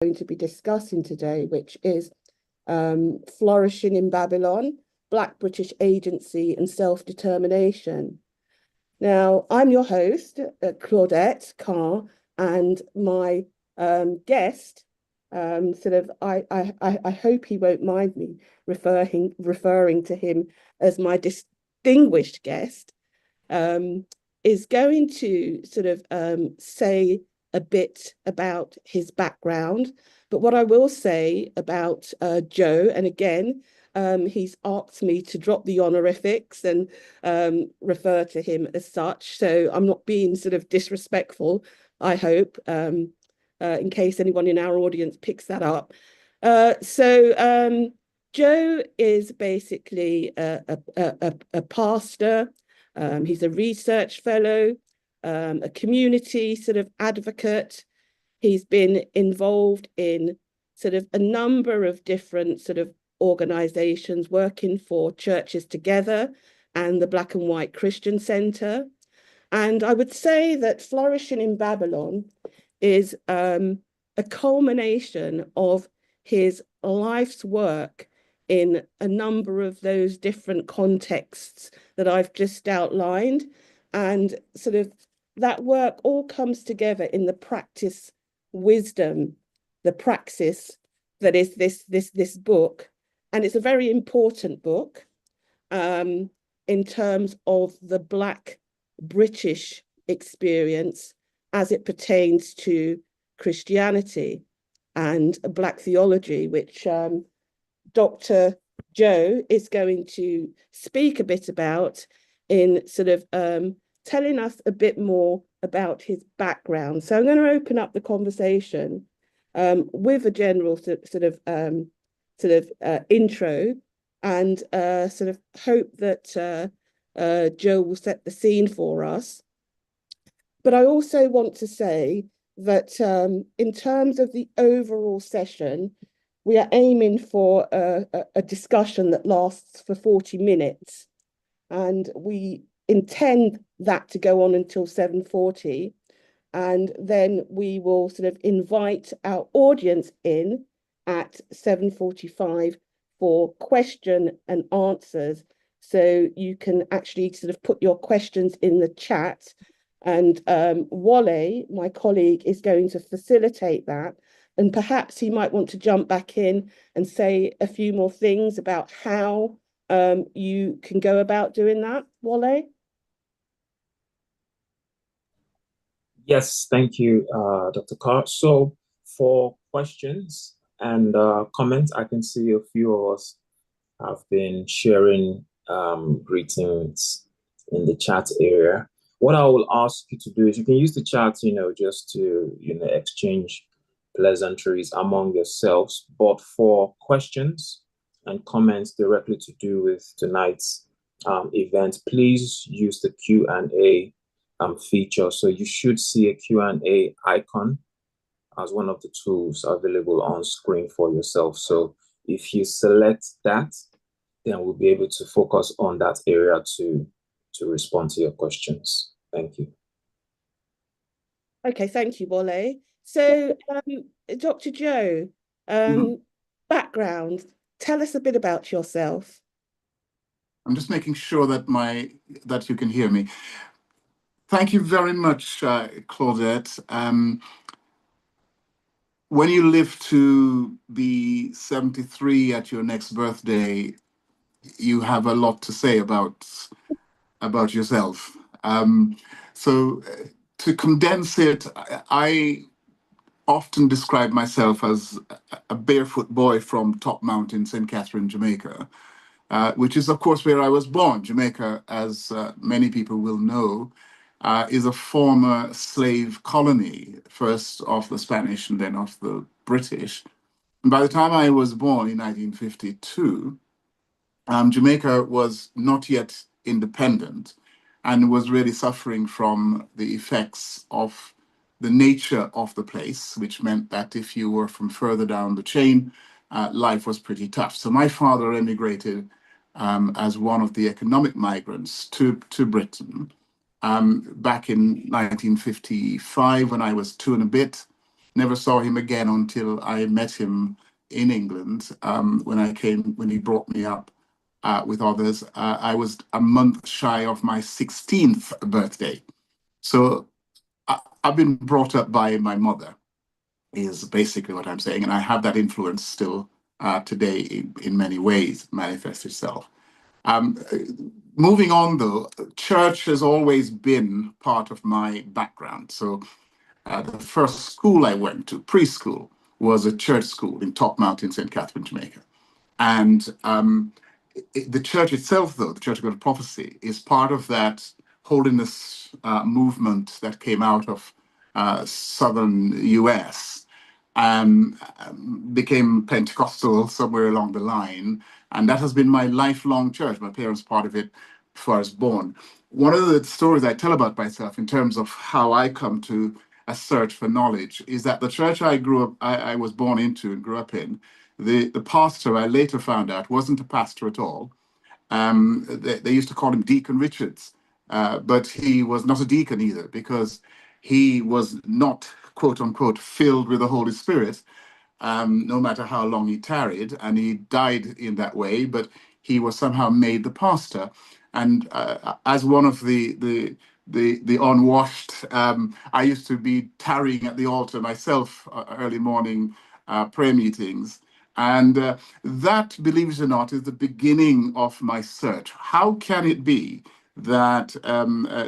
going to be discussing today, which is Flourishing in Babylon, Black British Agency and Self-Determination. Now, I'm your host, Claudette Carr, and my guest, I hope he won't mind me referring to him as my distinguished guest, is going to say a bit about his background. But what I will say about Joe, and again, he's asked me to drop the honorifics and refer to him as such. So I'm not being disrespectful, I hope, in case anyone in our audience picks that up. Joe is basically a pastor. He's a research fellow, a community advocate. He's been involved in a number of different organizations working for Churches Together and the Black and White Christian Center. And I would say that Flourishing in Babylon is a culmination of his life's work in a number of those different contexts that I've just outlined. And that work all comes together in the practice wisdom, the praxis that is this book. And it's a very important book in terms of the Black British experience as it pertains to Christianity and Black theology, which Dr. Joe is going to speak a bit about in telling us a bit more about his background. So I'm going to open up the conversation with a general intro, and hope that Joe will set the scene for us. But I also want to say that in terms of the overall session, we are aiming for a discussion that lasts for 40 minutes. And we intend that to go on until 7:40. And then we will invite our audience in at 7:45 for question and answers. So you can actually put your questions in the chat. And Wale, my colleague, is going to facilitate that. And perhaps he might want to jump back in and say a few more things about how you can go about doing that, Wale? Yes, thank you, Dr. Carr. So for questions and comments, I can see a few of us have been sharing greetings in the chat area. What I will ask you to do is you can use the chat, just to, exchange pleasantries among yourselves. But for questions and comments directly to do with tonight's event, please use the Q&A feature. So you should see a Q&A icon as one of the tools available on screen for yourself. So if you select that, then we'll be able to focus on that area to respond to your questions. Thank you. Okay, thank you, Wale. So, Dr. Joe, background, tell us a bit about yourself. I'm just making sure that you can hear me. Thank you very much, Claudette. When you live to be 73 at your next birthday, you have a lot to say about yourself. So to condense it, I often describe myself as a barefoot boy from Top Mountain, St. Catherine, Jamaica, which is, of course, where I was born. Jamaica, as many people will know, is a former slave colony, first of the Spanish and then of the British. And by the time I was born in 1952, Jamaica was not yet independent and was really suffering from the effects of the nature of the place, which meant that if you were from further down the chain, life was pretty tough. So my father emigrated as one of the economic migrants to Britain back in 1955 when I was 2 and a bit. Never saw him again until I met him in England when he brought me up with others. I was a month shy of my 16th birthday. So I've been brought up by my mother, is basically what I'm saying. And I have that influence still today in many ways manifest itself. Um, Moving on, though, church has always been part of my background. So the first school I went to, preschool, was a church school in Top Mountain, St. Catherine, Jamaica. And the church itself, though, the Church of God of Prophecy, is part of that holiness movement that came out of southern US, became Pentecostal somewhere along the line. And that has been my lifelong church. My parents part of it before I was born. One of the stories I tell about myself in terms of how I come to a search for knowledge is that the church I was born into and grew up in, the pastor I later found out wasn't a pastor at all. They used to call him Deacon Richards, but he was not a deacon either, because he was not, quote unquote, filled with the Holy Spirit, no matter how long he tarried, and he died in that way. But he was somehow made the pastor, and as one of the unwashed, I used to be tarrying at the altar myself, early morning prayer meetings. And that, believe it or not, is the beginning of my search. How can it be that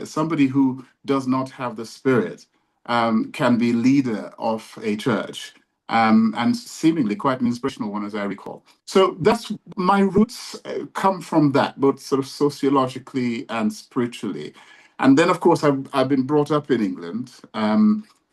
somebody who does not have the Spirit can be leader of a church? And seemingly quite an inspirational one, as I recall. So that's my roots come from that, both sort of sociologically and spiritually. And then, of course, I've been brought up in England.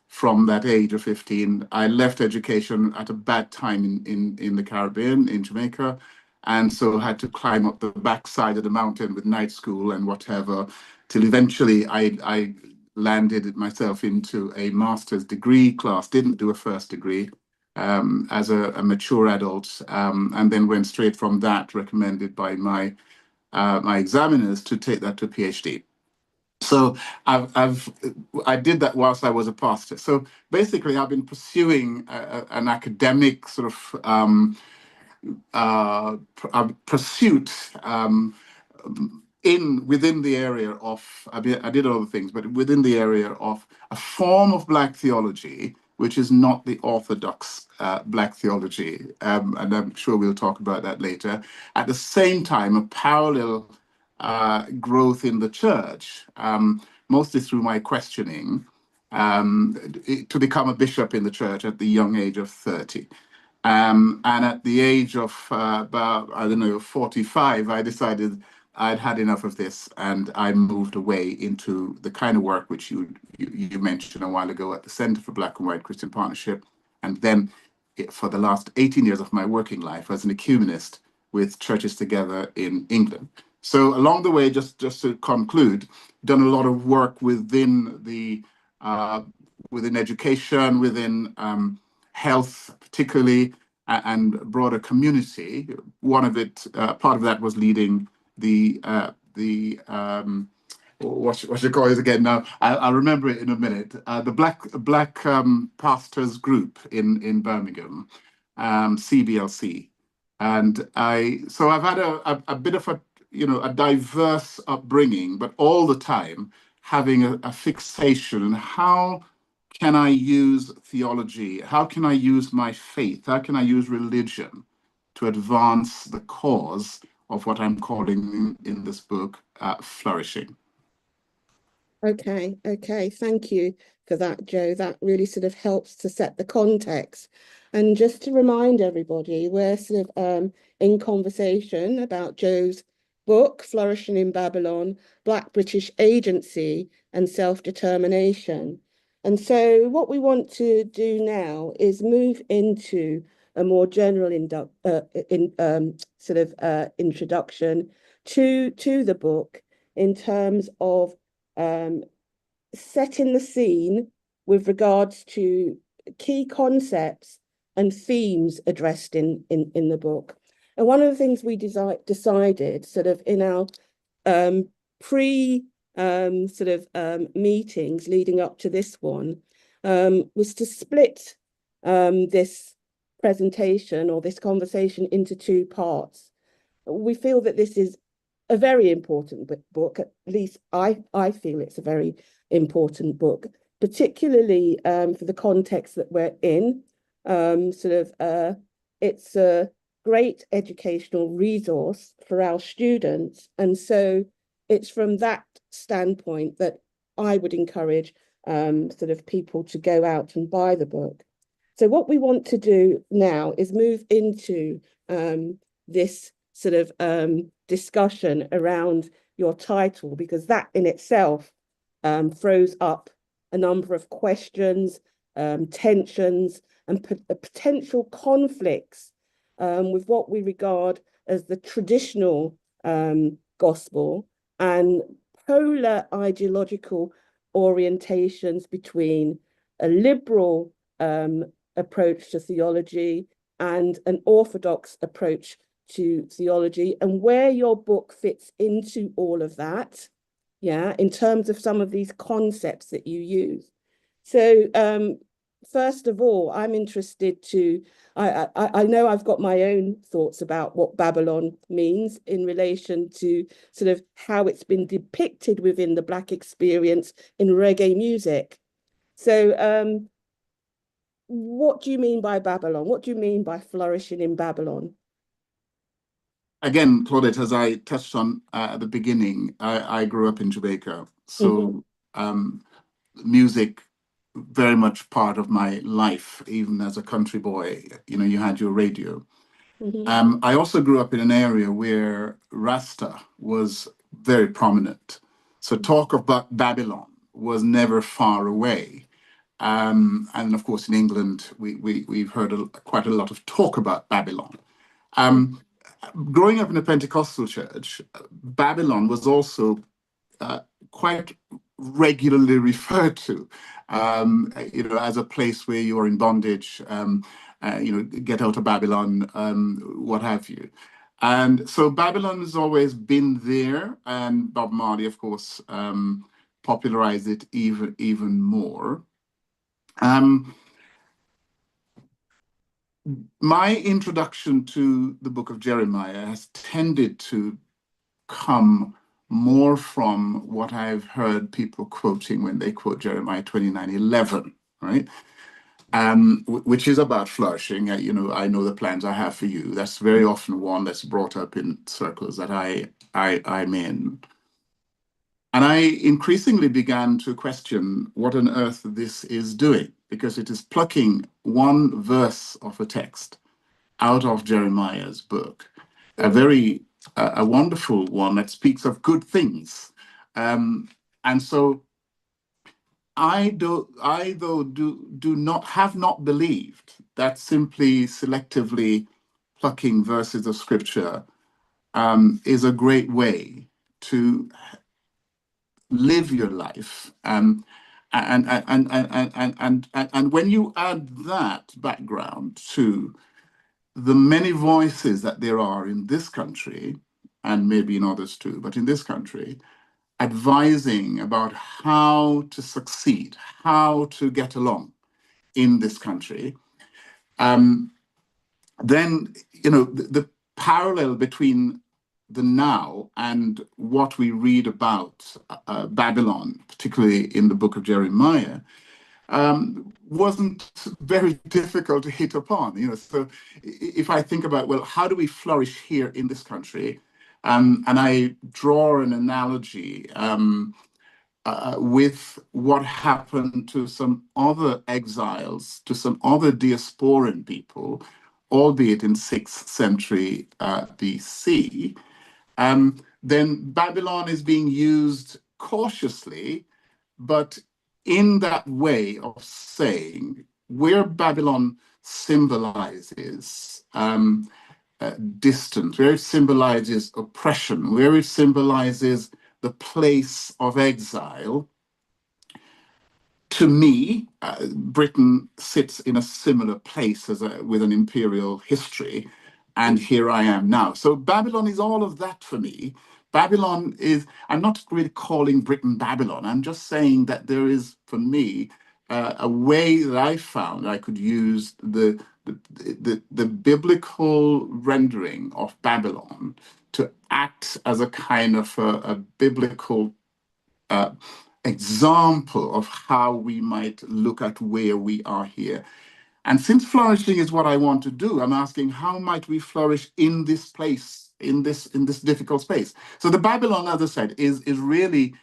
From that age of 15, I left education at a bad time in the Caribbean, in Jamaica, and so had to climb up the backside of the mountain with night school and whatever, till eventually I landed myself into a master's degree class, didn't do a first degree, as a mature adult, and then went straight from that, recommended by my examiners, to take that to a PhD. So I did that whilst I was a pastor. So basically, I've been pursuing an academic sort of pursuit, within the area of, I did other things, but within the area of a form of Black theology, which is not the orthodox Black theology, and I'm sure we'll talk about that later. At the same time, a parallel growth in the church, mostly through my questioning, to become a bishop in the church at the young age of 30. And at the age of about, I don't know, 45, I decided I'd had enough of this, and I moved away into the kind of work which you mentioned a while ago at the Center for Black and White Christian Partnership. And then for the last 18 years of my working life as an ecumenist with churches together in England. So along the way, just to conclude, done a lot of work within within education, within health, particularly, and broader community. One of it, part of that was leading the what you call it again now? I'll remember it in a minute. The Black Pastors Group in Birmingham, CBLC, and I've had a bit of a diverse upbringing, but all the time having a fixation on how can I use theology? How can I use my faith? How can I use religion to advance the cause of what I'm calling in this book flourishing? Okay, thank you for that, Joe. That really sort of helps to set the context. And just to remind everybody, we're sort of in conversation about Joe's book, Flourishing in Babylon, Black British Agency and Self-Determination. And so what we want to do now is move into a more general introduction to the book in terms of setting the scene with regards to key concepts and themes addressed in the book. And one of the things we decided sort of in our pre meetings leading up to this one was to split this presentation or this conversation into two parts. We feel that this is a very important book. At least I feel it's a very important book, particularly for the context that we're in. It's a great educational resource for our students, and so it's from that standpoint that I would encourage people to go out and buy the book. So what we want to do now is move into this discussion around your title, because that in itself throws up a number of questions, tensions, and potential conflicts with what we regard as the traditional gospel and polar ideological orientations between a liberal approach to theology and an orthodox approach to theology, and where your book fits into all of that, in terms of some of these concepts that you use. So first of all, I'm interested to, I know I've got my own thoughts about what Babylon means in relation to sort of how it's been depicted within the Black experience in reggae music. So what do you mean by Babylon? What do you mean by flourishing in Babylon? Again, Claudette, as I touched on at the beginning, I grew up in Jamaica. So music, very much part of my life, even as a country boy. You had your radio. I also grew up in an area where Rasta was very prominent. So talk about Babylon was never far away. And of course, in England, we've heard quite a lot of talk about Babylon. Growing up in a Pentecostal church, Babylon was also quite regularly referred to, as a place where you are in bondage, get out of Babylon, what have you. And so Babylon has always been there, and Bob Marley, of course, popularized it even more. My introduction to the book of Jeremiah has tended to come more from what I've heard people quoting when they quote Jeremiah 29:11, right? Which is about flourishing. I know the plans I have for you. That's very often one that's brought up in circles that I'm in. And I increasingly began to question what on earth this is doing, because it is plucking one verse of a text out of Jeremiah's book, a wonderful one that speaks of good things. And so I do not have not believed that simply selectively plucking verses of scripture is a great way to live your life. And when you add that background to the many voices that there are in this country, and maybe in others too, but in this country, advising about how to succeed, how to get along in this country, then, the parallel between the now and what we read about Babylon, particularly in the book of Jeremiah, wasn't very difficult to hit upon. So if I think about, well, how do we flourish here in this country? And I draw an analogy with what happened to some other exiles, to some other diasporan people, albeit in 6th century BC, then Babylon is being used cautiously, but in that way of saying where Babylon symbolizes distance, where it symbolizes oppression, where it symbolizes the place of exile. To me, Britain sits in a similar place with an imperial history, and here I am now. So Babylon is all of that for me. I'm not really calling Britain Babylon. I'm just saying that there is, for me, a way that I found I could use the biblical rendering of Babylon to act as a kind of a biblical uh, example of how we might look at where we are here. And since flourishing is what I want to do, I'm asking how might we flourish in this place, in this difficult space. So the Babylon, as I said, is really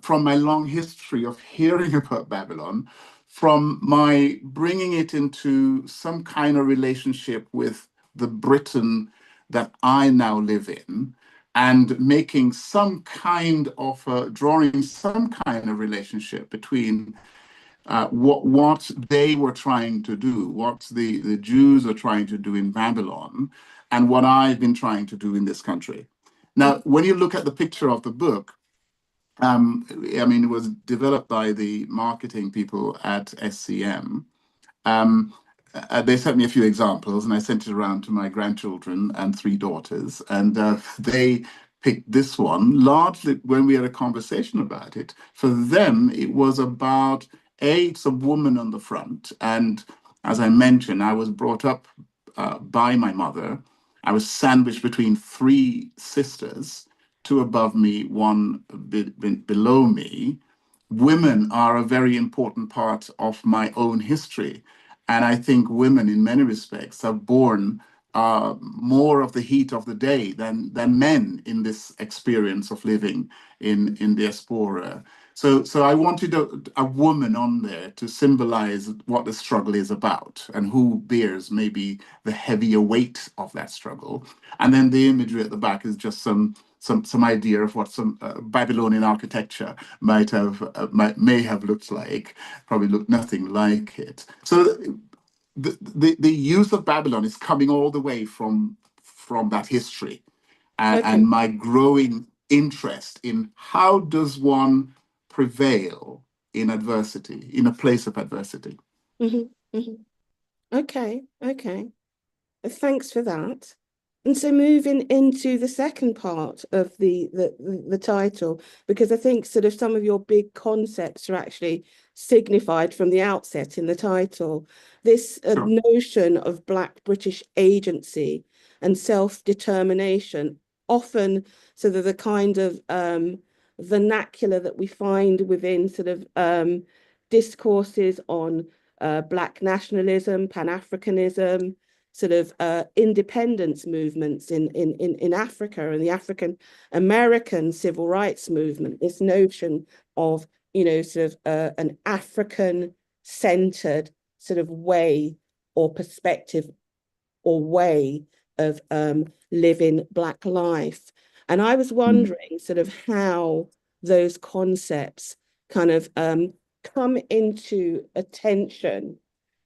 from my long history of hearing about Babylon, from my bringing it into some kind of relationship with the Britain that I now live in, and making some kind of drawing some kind of relationship between what they were trying to do, what the Jews are trying to do in Babylon, and what I've been trying to do in this country. Now, when you look at the picture of the book, I mean, it was developed by the marketing people at SCM. Um, they sent me a few examples, and I sent it around to my grandchildren and three daughters, and they picked this one largely when we had a conversation about it. For them, it was about it's a woman on the front, and as I mentioned, I was brought up by my mother. I was sandwiched between three sisters, two above me, one below me. Women are a very important part of my own history. And I think women, in many respects, are born more of the heat of the day than men in this experience of living in diaspora. So I wanted a woman on there to symbolize what the struggle is about and who bears maybe the heavier weight of that struggle. And then the imagery at the back is just some idea of what some Babylonian architecture may have looked like. Probably looked nothing like it. So the use of Babylon is coming all the way from that history, and Okay. my growing interest in how does one prevail in adversity, in a place of adversity. Hmm. Hmm. Okay. Okay. Thanks for that. And so moving into the second part of the title, because I think sort of some of your big concepts are actually signified from the outset in the title. This Sure. notion of Black British agency and self-determination, often sort of the kind of vernacular that we find within sort of discourses on Black nationalism, Pan-Africanism, sort of independence movements in Africa and the African American civil rights movement, this notion of, sort of an African centered sort of way or perspective or way of living Black life. And I was wondering sort of how those concepts kind of come into attention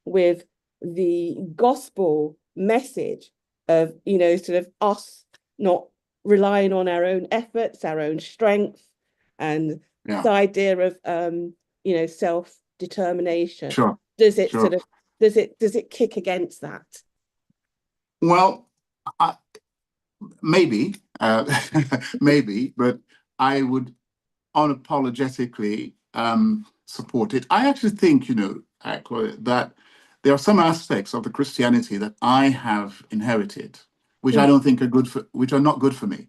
with the gospel message of, sort of us not relying on our own efforts, our own strength, and Yeah. the idea of, self-determination. Sure. Does it Sure. sort of, does it kick against that? Well, maybe, maybe, but I would unapologetically support it. I actually think, Chloe, that there are some aspects of the Christianity that I have inherited, which I don't think are which are not good for me.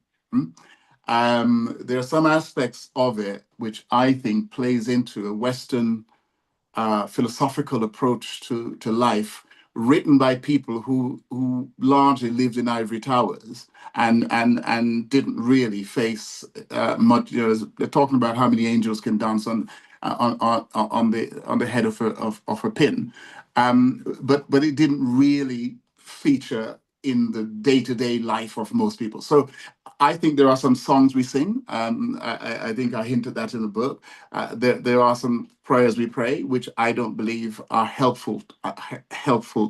There are some aspects of it which I think plays into a Western philosophical approach to life, written by people who largely lived in ivory towers and didn't really face much. They're talking about how many angels can dance on the head of a pin, but it didn't really feature in the day-to-day life of most people. So I think there are some songs we sing. I think I hinted that in the book. There are some prayers we pray, which I don't believe are helpful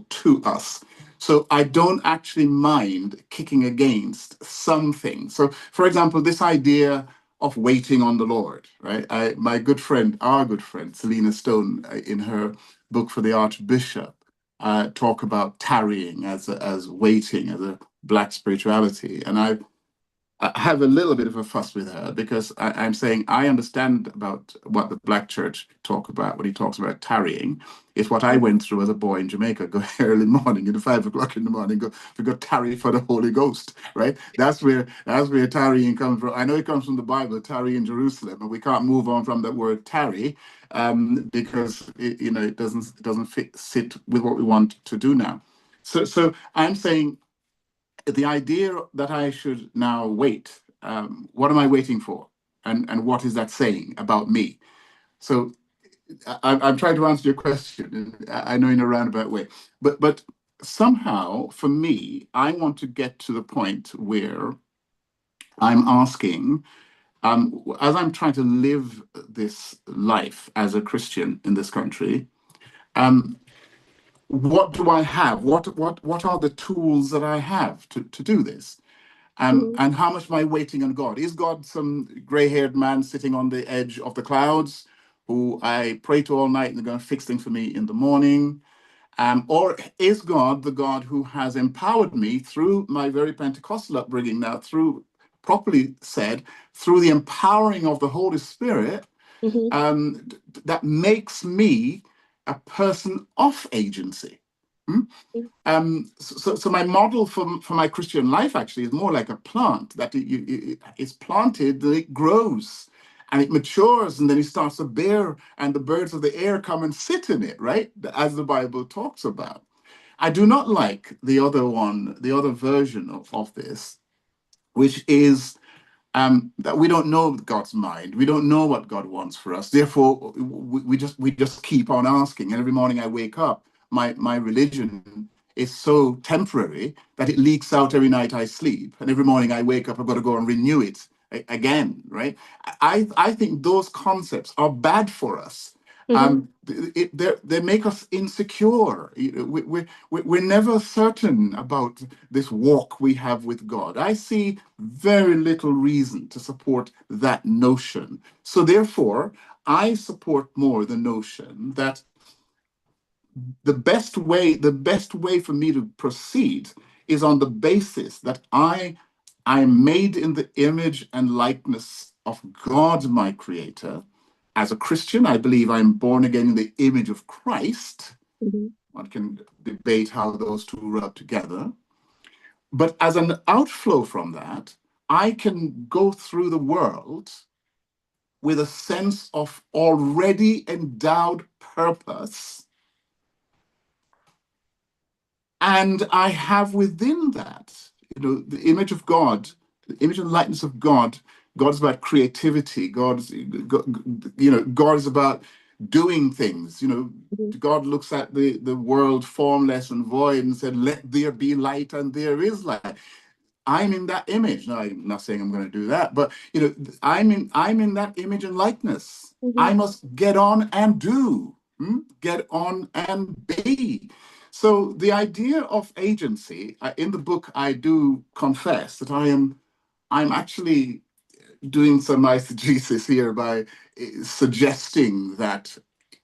to us. So I don't actually mind kicking against some things. So, for example, this idea of waiting on the Lord, right? Our good friend, Selena Stone, in her book for the Archbishop, talk about tarrying as waiting, as a Black spirituality. And I have a little bit of a fuss with her because I'm saying I understand about what the Black Church talk about when he talks about tarrying. It's what I went through as a boy in Jamaica. Go early morning, at 5 o'clock in the morning. We go tarry for the Holy Ghost, right? That's where tarrying comes from. I know it comes from the Bible, tarry in Jerusalem, and we can't move on from that word tarry because it doesn't sit with what we want to do now. So I'm saying, the idea that I should now wait, what am I waiting for? And what is that saying about me? So I'm trying to answer your question, I know in a roundabout way, but somehow for me, I want to get to the point where I'm asking, as I'm trying to live this life as a Christian in this country, what do I have? What are the tools that I have to do this? And how much am I waiting on God? Is God some gray-haired man sitting on the edge of the clouds who I pray to all night and they're going to fix things for me in the morning? Or is God the God who has empowered me through my very Pentecostal upbringing now, through, properly said, through the empowering of the Holy Spirit, that makes me a person of agency? Hmm? So my model for my Christian life actually is more like a plant that it's planted, then it grows and it matures and then it starts to bear and the birds of the air come and sit in it, right? As the Bible talks about. I do not like the other version of this, which is that we don't know God's mind. We don't know what God wants for us. Therefore, we just keep on asking. And every morning I wake up, my religion is so temporary that it leaks out every night I sleep. And every morning I wake up, I've got to go and renew it again, right? I think those concepts are bad for us. They make us insecure. We're never certain about this walk we have with God. I see very little reason to support that notion. So therefore, I support more the notion that the best way for me to proceed is on the basis that I am made in the image and likeness of God, my creator. As a Christian, I believe I'm born again in the image of Christ. One can debate how those two rub together. But as an outflow from that, I can go through the world with a sense of already endowed purpose. And I have within that, the image of God, the image and likeness of God. God's about creativity. God is about doing things. God looks at the world formless and void and said, "Let there be light," and there is light. I'm in that image. Now, I'm not saying I'm going to do that, but I'm in that image and likeness. I must get on and do, get on and be. So the idea of agency, in the book, I do confess that I'm actually doing some eisegesis here by suggesting that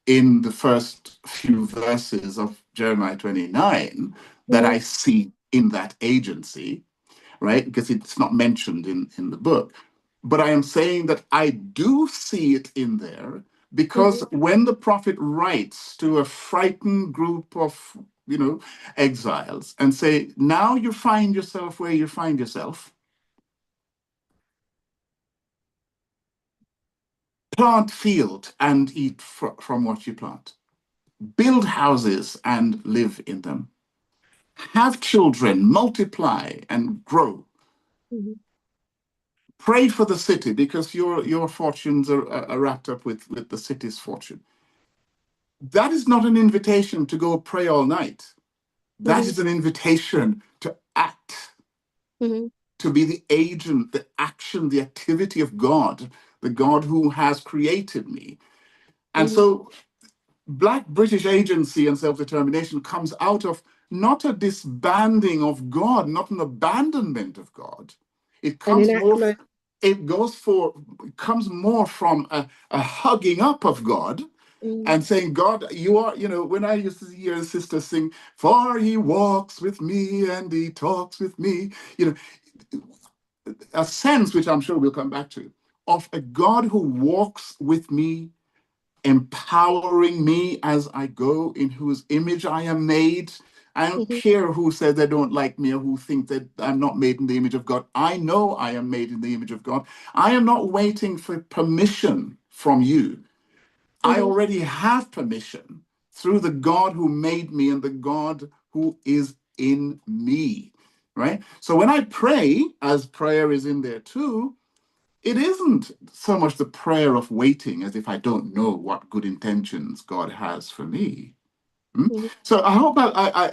in the first few verses of Jeremiah 29, that I see in that agency, right? Because it's not mentioned in the book. But I am saying that I do see it in there because when the prophet writes to a frightened group of, exiles and say, now you find yourself where you find yourself, plant field and eat from what you plant. Build houses and live in them. Have children, multiply and grow. Pray for the city because your fortunes are wrapped up with the city's fortune. That is not an invitation to go pray all night. That is an invitation to act, to be the agent, the action, the activity of God, the God who has created me. And so Black British agency and self-determination comes out of not a disbanding of God, not an abandonment of God. It comes more, comes more from a hugging up of God and saying, God, you are, when I used to hear a sister sing, for he walks with me and he talks with me, a sense, which I'm sure we'll come back to, of a God who walks with me, empowering me as I go, in whose image I am made. I don't Mhm. care who says they don't like me or who think that I'm not made in the image of God. I know I am made in the image of God. I am not waiting for permission from you. I Mhm. already have permission through the God who made me and the God who is in me, right? So when I pray, as prayer is in there too, it isn't so much the prayer of waiting as if I don't know what good intentions God has for me. Hmm? Mhm. So I hope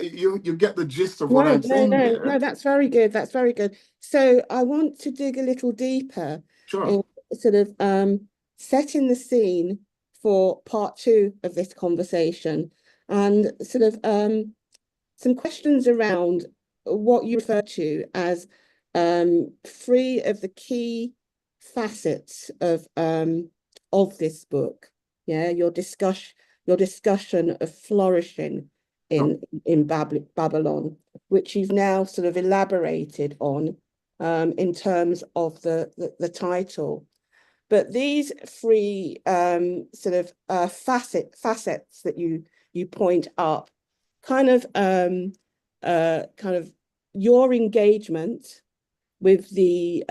you get the gist of what No, I'm no, saying no, there. no, that's very good. That's very good. So I want to dig a little deeper Sure. in sort of setting the scene for part two of this conversation and sort of some questions around what you refer to as three of the key facets of this book. Yeah, your discussion of flourishing Sure. in Babylon, which you've now sort of elaborated on in terms of the title. But these three sort of facets that you point up, kind of kind of your engagement with the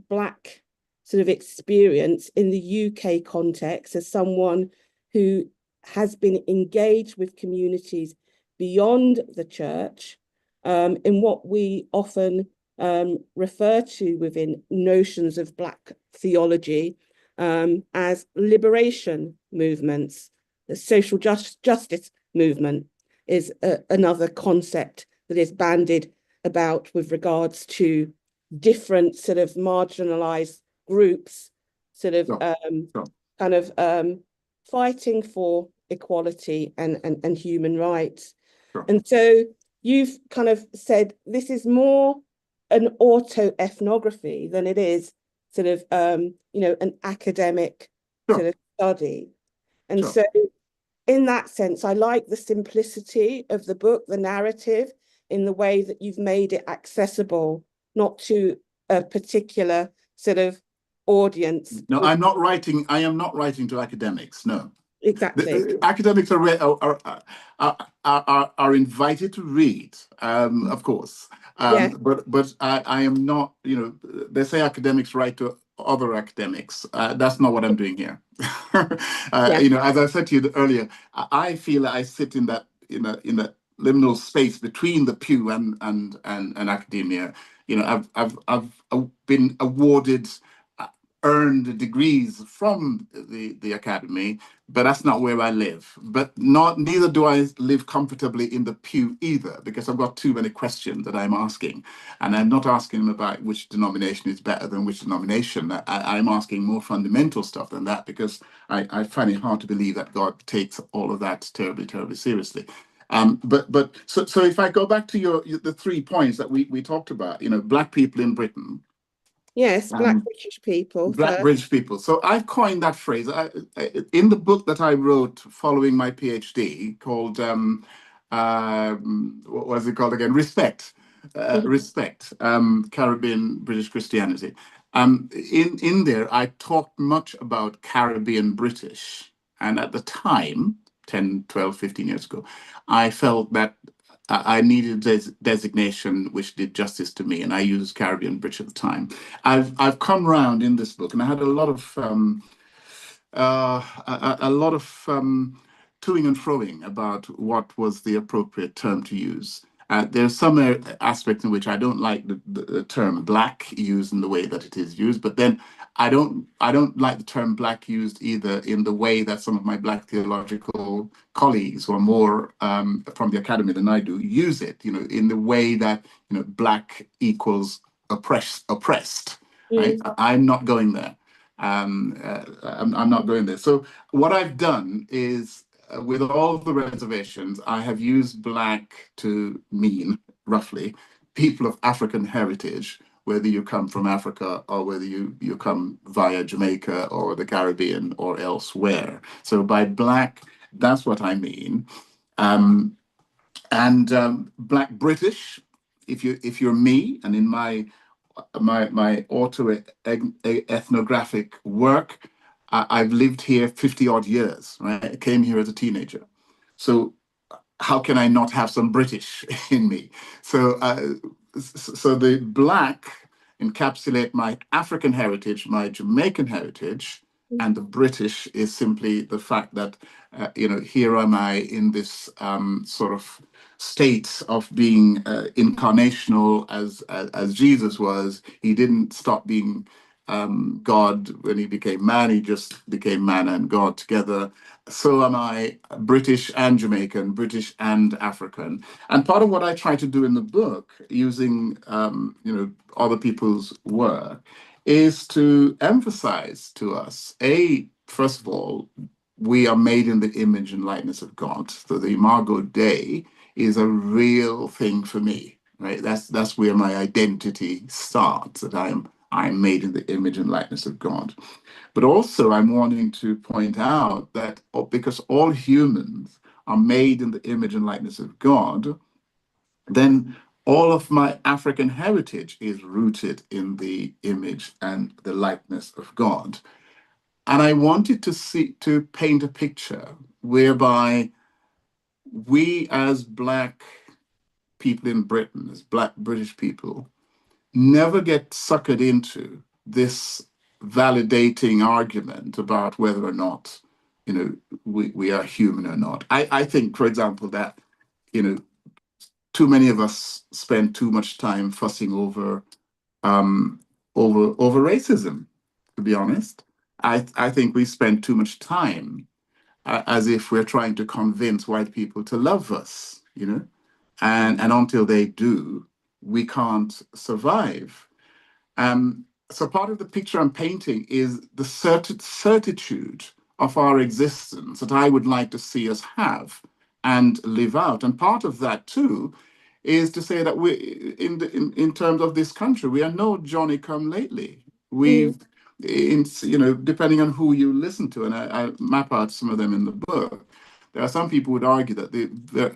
Black sort of experience in the UK context as someone who has been engaged with communities beyond the church in what we often refer to within notions of Black theology as liberation movements. The social justice movement is another concept that is bandied about with regards to different sort of marginalized groups sort of Sure. Sure. kind of fighting for equality and human rights. Sure. And so you've kind of said this is more an autoethnography than it is sort of an academic Sure. sort of study. And Sure. so in that sense, I like the simplicity of the book, the narrative, in the way that you've made it accessible, not to a particular sort of audience. No, I'm not writing. I am not writing to academics. No. Exactly. Academics are invited to read, of course, Yeah. but I am not. They say academics write to other academics. That's not what I'm doing here. Yeah. As I said to you earlier, I feel I sit in that in a liminal space between the pew and academia. I've been awarded. Earned degrees from the academy, but that's not where I live. But neither do I live comfortably in the pew either, because I've got too many questions that I'm asking, and I'm not asking them about which denomination is better than which denomination. I'm asking more fundamental stuff than that, because I find it hard to believe that God takes all of that terribly, terribly seriously. So if I go back to the 3 points that we talked about, Black people in Britain. Yes, Black um, British people Black first. British people. So I've coined that phrase in the book that I wrote following my PhD, called what was it called again? Respect, Caribbean British Christianity. In there, I talked much about Caribbean British, and at the time, 10, 12, 15 years ago, I felt that I needed a designation which did justice to me, and I used Caribbean British at the time. I've come round in this book, and I had a lot of toing and froing about what was the appropriate term to use. There's some aspects in which I don't like the term black used in the way that it is used, but then I don't like the term black used either in the way that some of my black theological colleagues who are more from the academy than I do use it. In the way that black equals oppressed. Right? Mm. I'm not going there. I'm not going there. So what I've done is, with all the reservations, I have used black to mean roughly people of African heritage, whether you come from Africa or whether you come via Jamaica or the Caribbean or elsewhere. So by black, that's what I mean. And Black British, if you're me, and in my my ethnographic work. I've lived here 50 odd years, right? I came here as a teenager. So how can I not have some British in me? So the Black encapsulate my African heritage, my Jamaican heritage, and the British is simply the fact that here am I in this sort of state of being incarnational as Jesus was. He didn't stop being God when he became man. He just became man and God together. So am I British and Jamaican, British and African. And part of what I try to do in the book, using other people's work, is to emphasize to us, first of all, we are made in the image and likeness of God. So the Imago Dei is a real thing for me, right? That's where my identity starts, that I'm made in the image and likeness of God. But also, I'm wanting to point out that because all humans are made in the image and likeness of God, then all of my African heritage is rooted in the image and the likeness of God. And I wanted to paint a picture whereby we as Black people in Britain, as Black British people, never get suckered into this validating argument about whether or not we are human or not. I think, for example, that too many of us spend too much time fussing over racism, to be honest. I think we spend too much time as if we're trying to convince white people to love us, and until they do, we can't survive. So part of the picture I'm painting is the certitude of our existence that I would like to see us have and live out. And part of that too is to say that we, in terms of this country, we are no Johnny come lately. We've, depending on who you listen to, and I map out some of them in the book. There are some people who would argue that the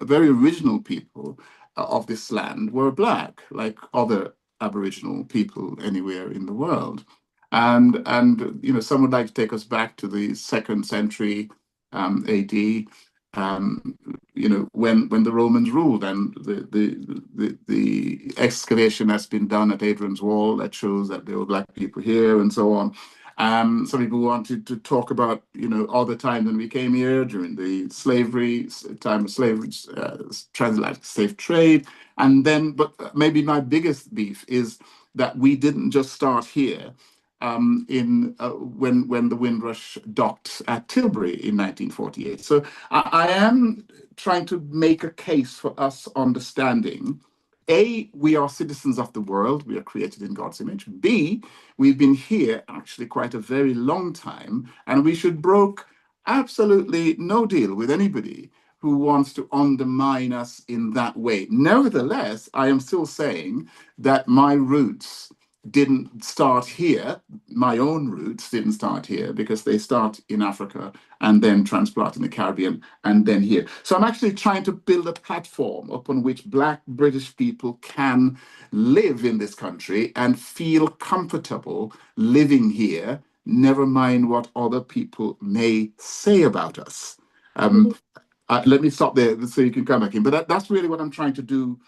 very original people of this land were Black, like other Aboriginal people anywhere in the world. And some would like to take us back to the 2nd century AD, when the Romans ruled, and the excavation that's been done at Hadrian's Wall that shows that there were Black people here and so on. Some people wanted to talk about, all the time when we came here during the time of slavery, transatlantic slave trade. And then, but maybe my biggest beef is that we didn't just start here when the Windrush docked at Tilbury in 1948. So I am trying to make a case for us understanding, A, we are citizens of the world. We are created in God's image. B, we've been here actually quite a very long time, and we should brook absolutely no deal with anybody who wants to undermine us in that way. Nevertheless, I am still saying that my roots didn't start here. My own roots didn't start here because they start in Africa and then transplant in the Caribbean and then here. So I'm actually trying to build a platform upon which Black British people can live in this country and feel comfortable living here, never mind what other people may say about us. Let me stop there so you can come back in. But that's really what I'm trying to do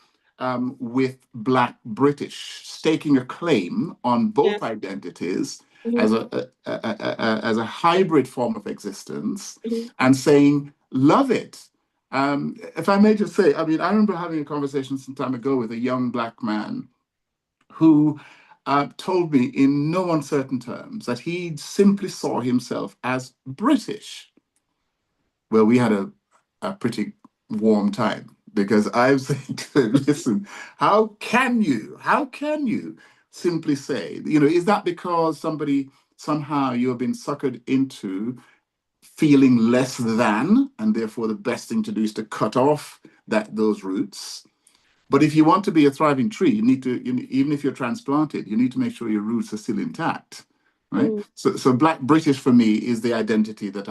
with Black British, staking a claim on both identities as a hybrid form of existence, and saying, love it. If I may just say, I mean, I remember having a conversation some time ago with a young Black man who told me in no uncertain terms that he simply saw himself as British. Well, we had a pretty warm time, because I was saying to him, listen, how can you simply say, is that because somehow you have been suckered into feeling less than, and therefore the best thing to do is to cut off those roots? But if you want to be a thriving tree, you need to, even if you're transplanted, you need to make sure your roots are still intact. Right. So Black British for me is the identity that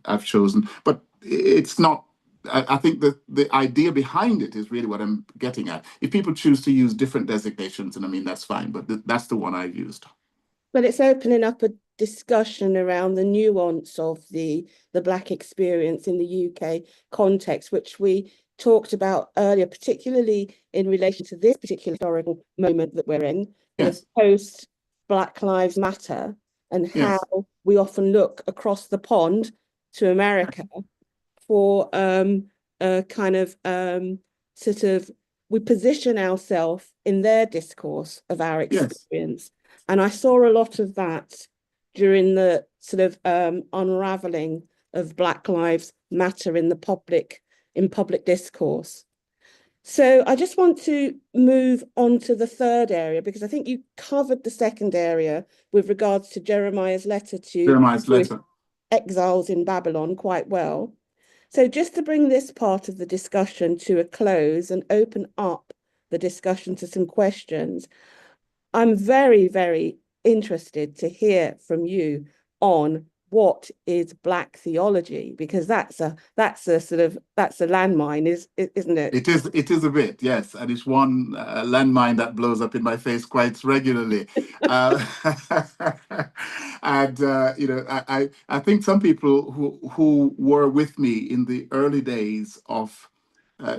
I've chosen, but it's not I think that the idea behind it is really what I'm getting at. If people choose to use different designations, and I mean, that's fine, but that's the one I've used. But it's opening up a discussion around the nuance of the Black experience in the UK context, which we talked about earlier, particularly in relation to this particular historical moment that we're in, Yes. post Black Lives Matter, and how Yes. we often look across the pond to America for a kind of sort of, we position ourselves in their discourse of our Yes. experience. And I saw a lot of that during the sort of unraveling of Black Lives Matter in public discourse. So I just want to move on to the third area, because I think you covered the second area with regards to Jeremiah's letter to Jeremiah's letter. exiles in Babylon quite well. So just to bring this part of the discussion to a close and open up the discussion to some questions, I'm very, very interested to hear from you on what is Black theology, because that's a landmine, isn't it? It is a bit, yes, and it's one landmine that blows up in my face quite regularly. And I think some people who were with me in the early days of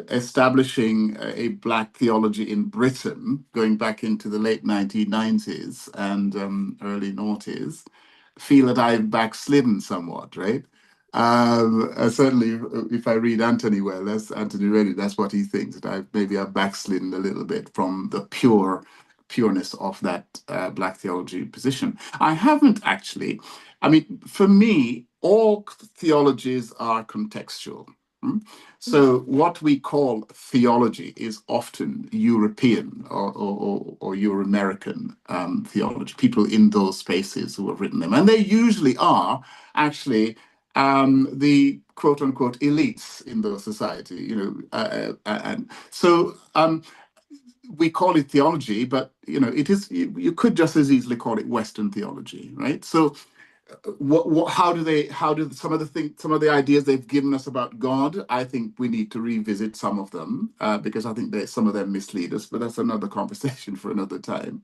establishing a Black theology in Britain, going back into the late 1990s and early noughties, feel that I've backslidden somewhat, right? Certainly, if I read Anthony well, that's Anthony Reddy, that's what he thinks, that I've backslidden a little bit from the pureness of that Black theology position. I haven't actually. I mean, for me, all theologies are contextual. So what we call theology is often European or Euro-American theology, people in those spaces who have written them. And they usually are actually the quote unquote elites in those society, and so we call it theology, but it is, you could just as easily call it Western theology, right? So how do some of the ideas they've given us about God, I think we need to revisit some of them, because I think some of them mislead us, but that's another conversation for another time.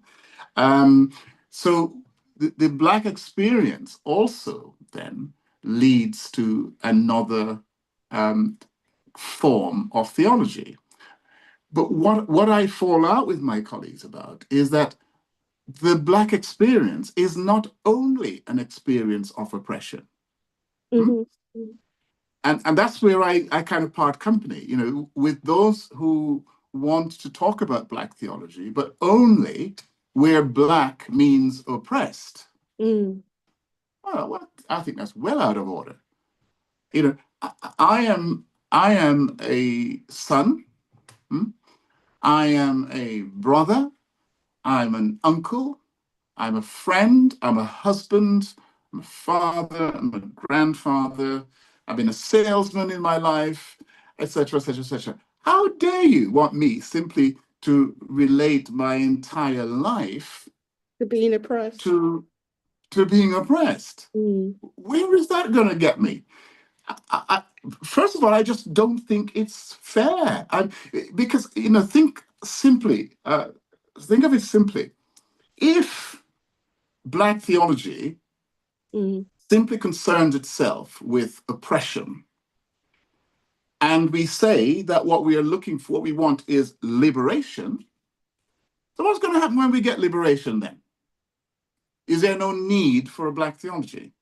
So the Black experience also then leads to another form of theology. But what I fall out with my colleagues about is that the Black experience is not only an experience of oppression. Mm-hmm. And that's where I kind of part company, with those who want to talk about Black theology, but only where Black means oppressed. Mm. Well, I think that's well out of order. I am a son. I am a brother. I'm an uncle. I'm a friend. I'm a husband. I'm a father. I'm a grandfather. I've been a salesman in my life, etc., etc., etc. How dare you want me simply to relate my entire life To being oppressed. to being oppressed? Mm. Where is that going to get me? First of all, I just don't think it's fair. Because think simply. Think of it simply. If Black theology simply concerns itself with oppression, and we say that what we are looking for, what we want is liberation, so what's going to happen when we get liberation then? Is there no need for a Black theology?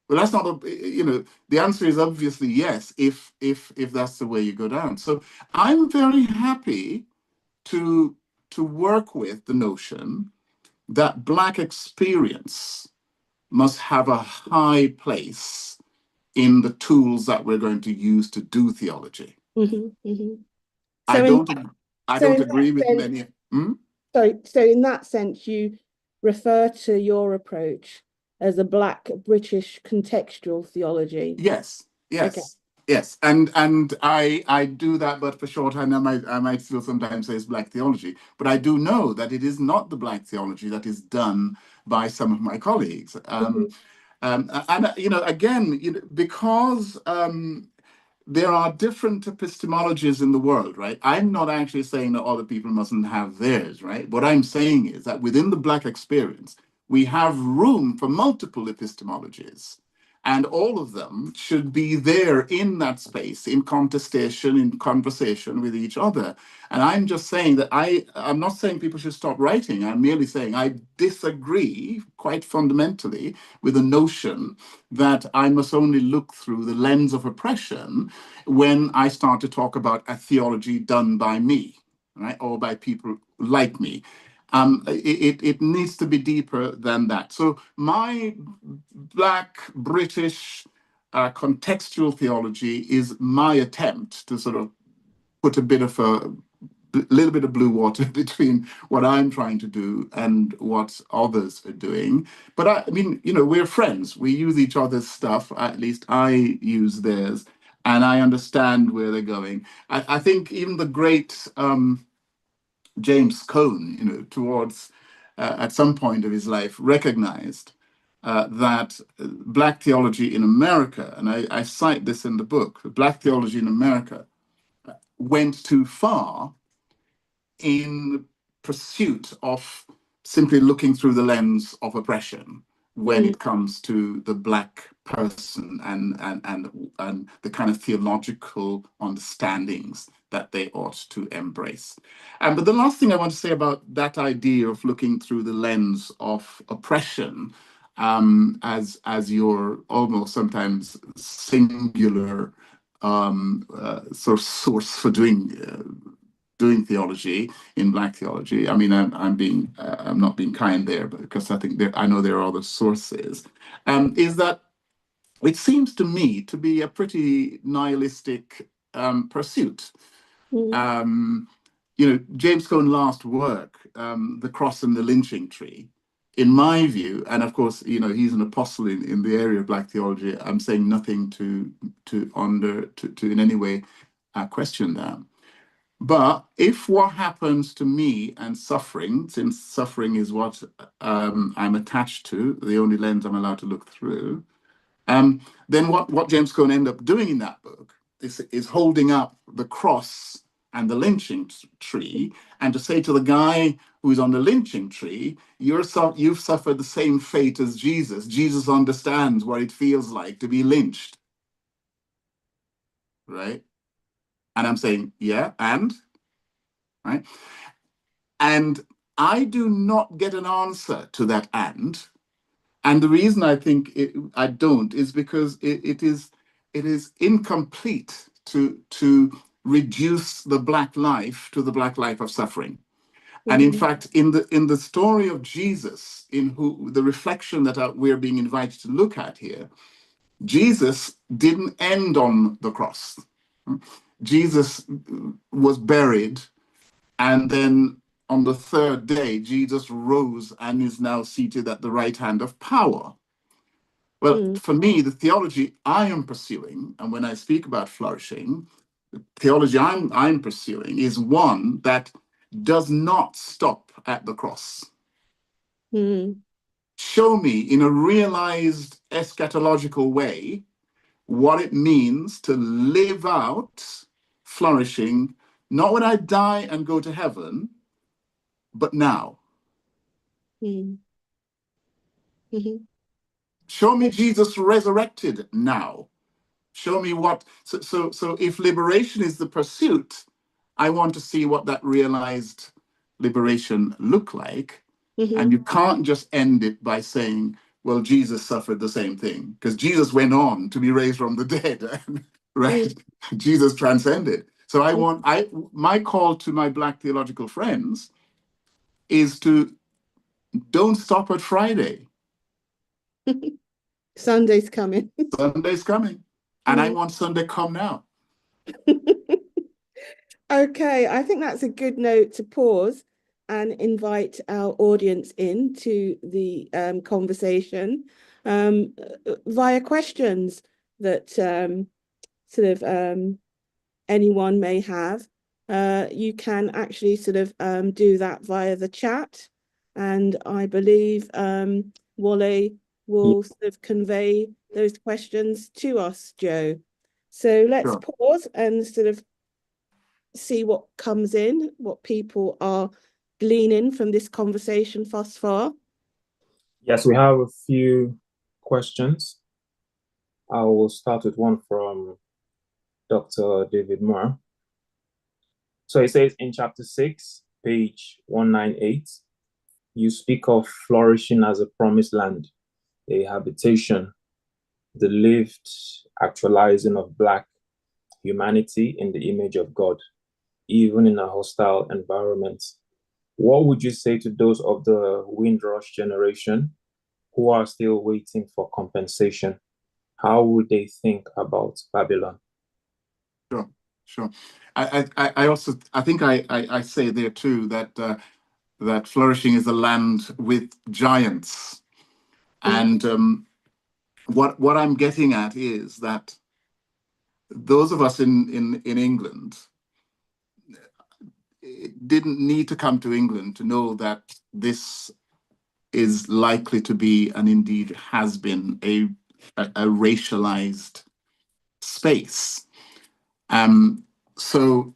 Well, that's not the answer is obviously yes, if that's the way you go down. So I'm very happy to work with the notion that Black experience must have a high place in the tools that we're going to use to do theology. Mm-hmm, mm-hmm. I don't agree with sense, many. So in that sense, you refer to your approach as a Black British contextual theology. Yes, yes. Okay. Yes, and I do that, but for shorthand, I might still sometimes say it's Black theology. But I do know that it is not the Black theology that is done by some of my colleagues. And again, because there are different epistemologies in the world, right? I'm not actually saying that other people mustn't have theirs, right? What I'm saying is that within the Black experience, we have room for multiple epistemologies. And all of them should be there in that space, in contestation, in conversation with each other. And I'm just saying that I'm not saying people should stop writing. I'm merely saying I disagree quite fundamentally with the notion that I must only look through the lens of oppression when I start to talk about a theology done by me, right, or by people like me. It needs to be deeper than that. So my Black British contextual theology is my attempt to sort of put a little bit of blue water between what I'm trying to do and what others are doing. But I mean, we're friends. We use each other's stuff. At least I use theirs, and I understand where they're going. I think even the great James Cone, towards at some point of his life, recognized that Black theology in America, and I cite this in the book, Black theology in America went too far in pursuit of simply looking through the lens of oppression when it comes to the Black person and the kind of theological understandings that they ought to embrace. But the last thing I want to say about that idea of looking through the lens of oppression as your almost sometimes singular sort of source for doing theology in Black theology. I mean, I'm not being kind there, but because I know there are other sources. Is that it seems to me to be a pretty nihilistic pursuit. James Cone's last work, The Cross and the Lynching Tree, in my view, and of course, he's an apostle in the area of Black theology. I'm saying nothing to in any way question that. But if what happens to me and suffering, since suffering is what I'm attached to, the only lens I'm allowed to look through, then what James Cone ended up doing in that book is holding up the cross and the lynching tree, and to say to the guy who's on the lynching tree, you've suffered the same fate as Jesus. Jesus understands what it feels like to be lynched, right? And I'm saying, yeah, and right. And I do not get an answer to that and. And the reason I think I don't is because it is incomplete to reduce the Black life to the Black life of suffering. And in fact, in the story of Jesus, in who the reflection that we're being invited to look at here, Jesus didn't end on the cross. Jesus was buried, and then on the third day, Jesus rose and is now seated at the right hand of power. Well, for me, the theology I am pursuing, and when I speak about flourishing, the theology I'm pursuing is one that does not stop at the cross. Show me in a realized eschatological way what it means to live out flourishing, not when I die and go to heaven, but now. Show me Jesus resurrected now. Show me what. So if liberation is the pursuit, I want to see what that realized liberation look like. And you can't just end it by saying, well, Jesus suffered the same thing, because Jesus went on to be raised from the dead, right? Jesus transcended. So my call to my Black theological friends is to don't stop at Friday. Sunday's coming. Sunday's coming. And I want Sunday come now. Okay, I think that's a good note to pause and invite our audience into the conversation via questions that anyone may have. You can actually do that via the chat, and I believe Wale will convey those questions to us, Joe. So let's Sure. pause and sort of see what comes in, what people are gleaning from this conversation thus far. Yes, we have a few questions. I will start with one from Dr. David Moore. So it says in chapter 6, page 198, you speak of flourishing as a promised land, a habitation, the lived actualizing of Black humanity in the image of God, even in a hostile environment. What would you say to those of the Windrush generation who are still waiting for compensation? How would they think about Babylon? Sure, sure. I also I think I say there too that that flourishing is a land with giants, and what I'm getting at is that those of us in England didn't need to come to England to know that this is likely to be, and indeed has been, a racialized space. So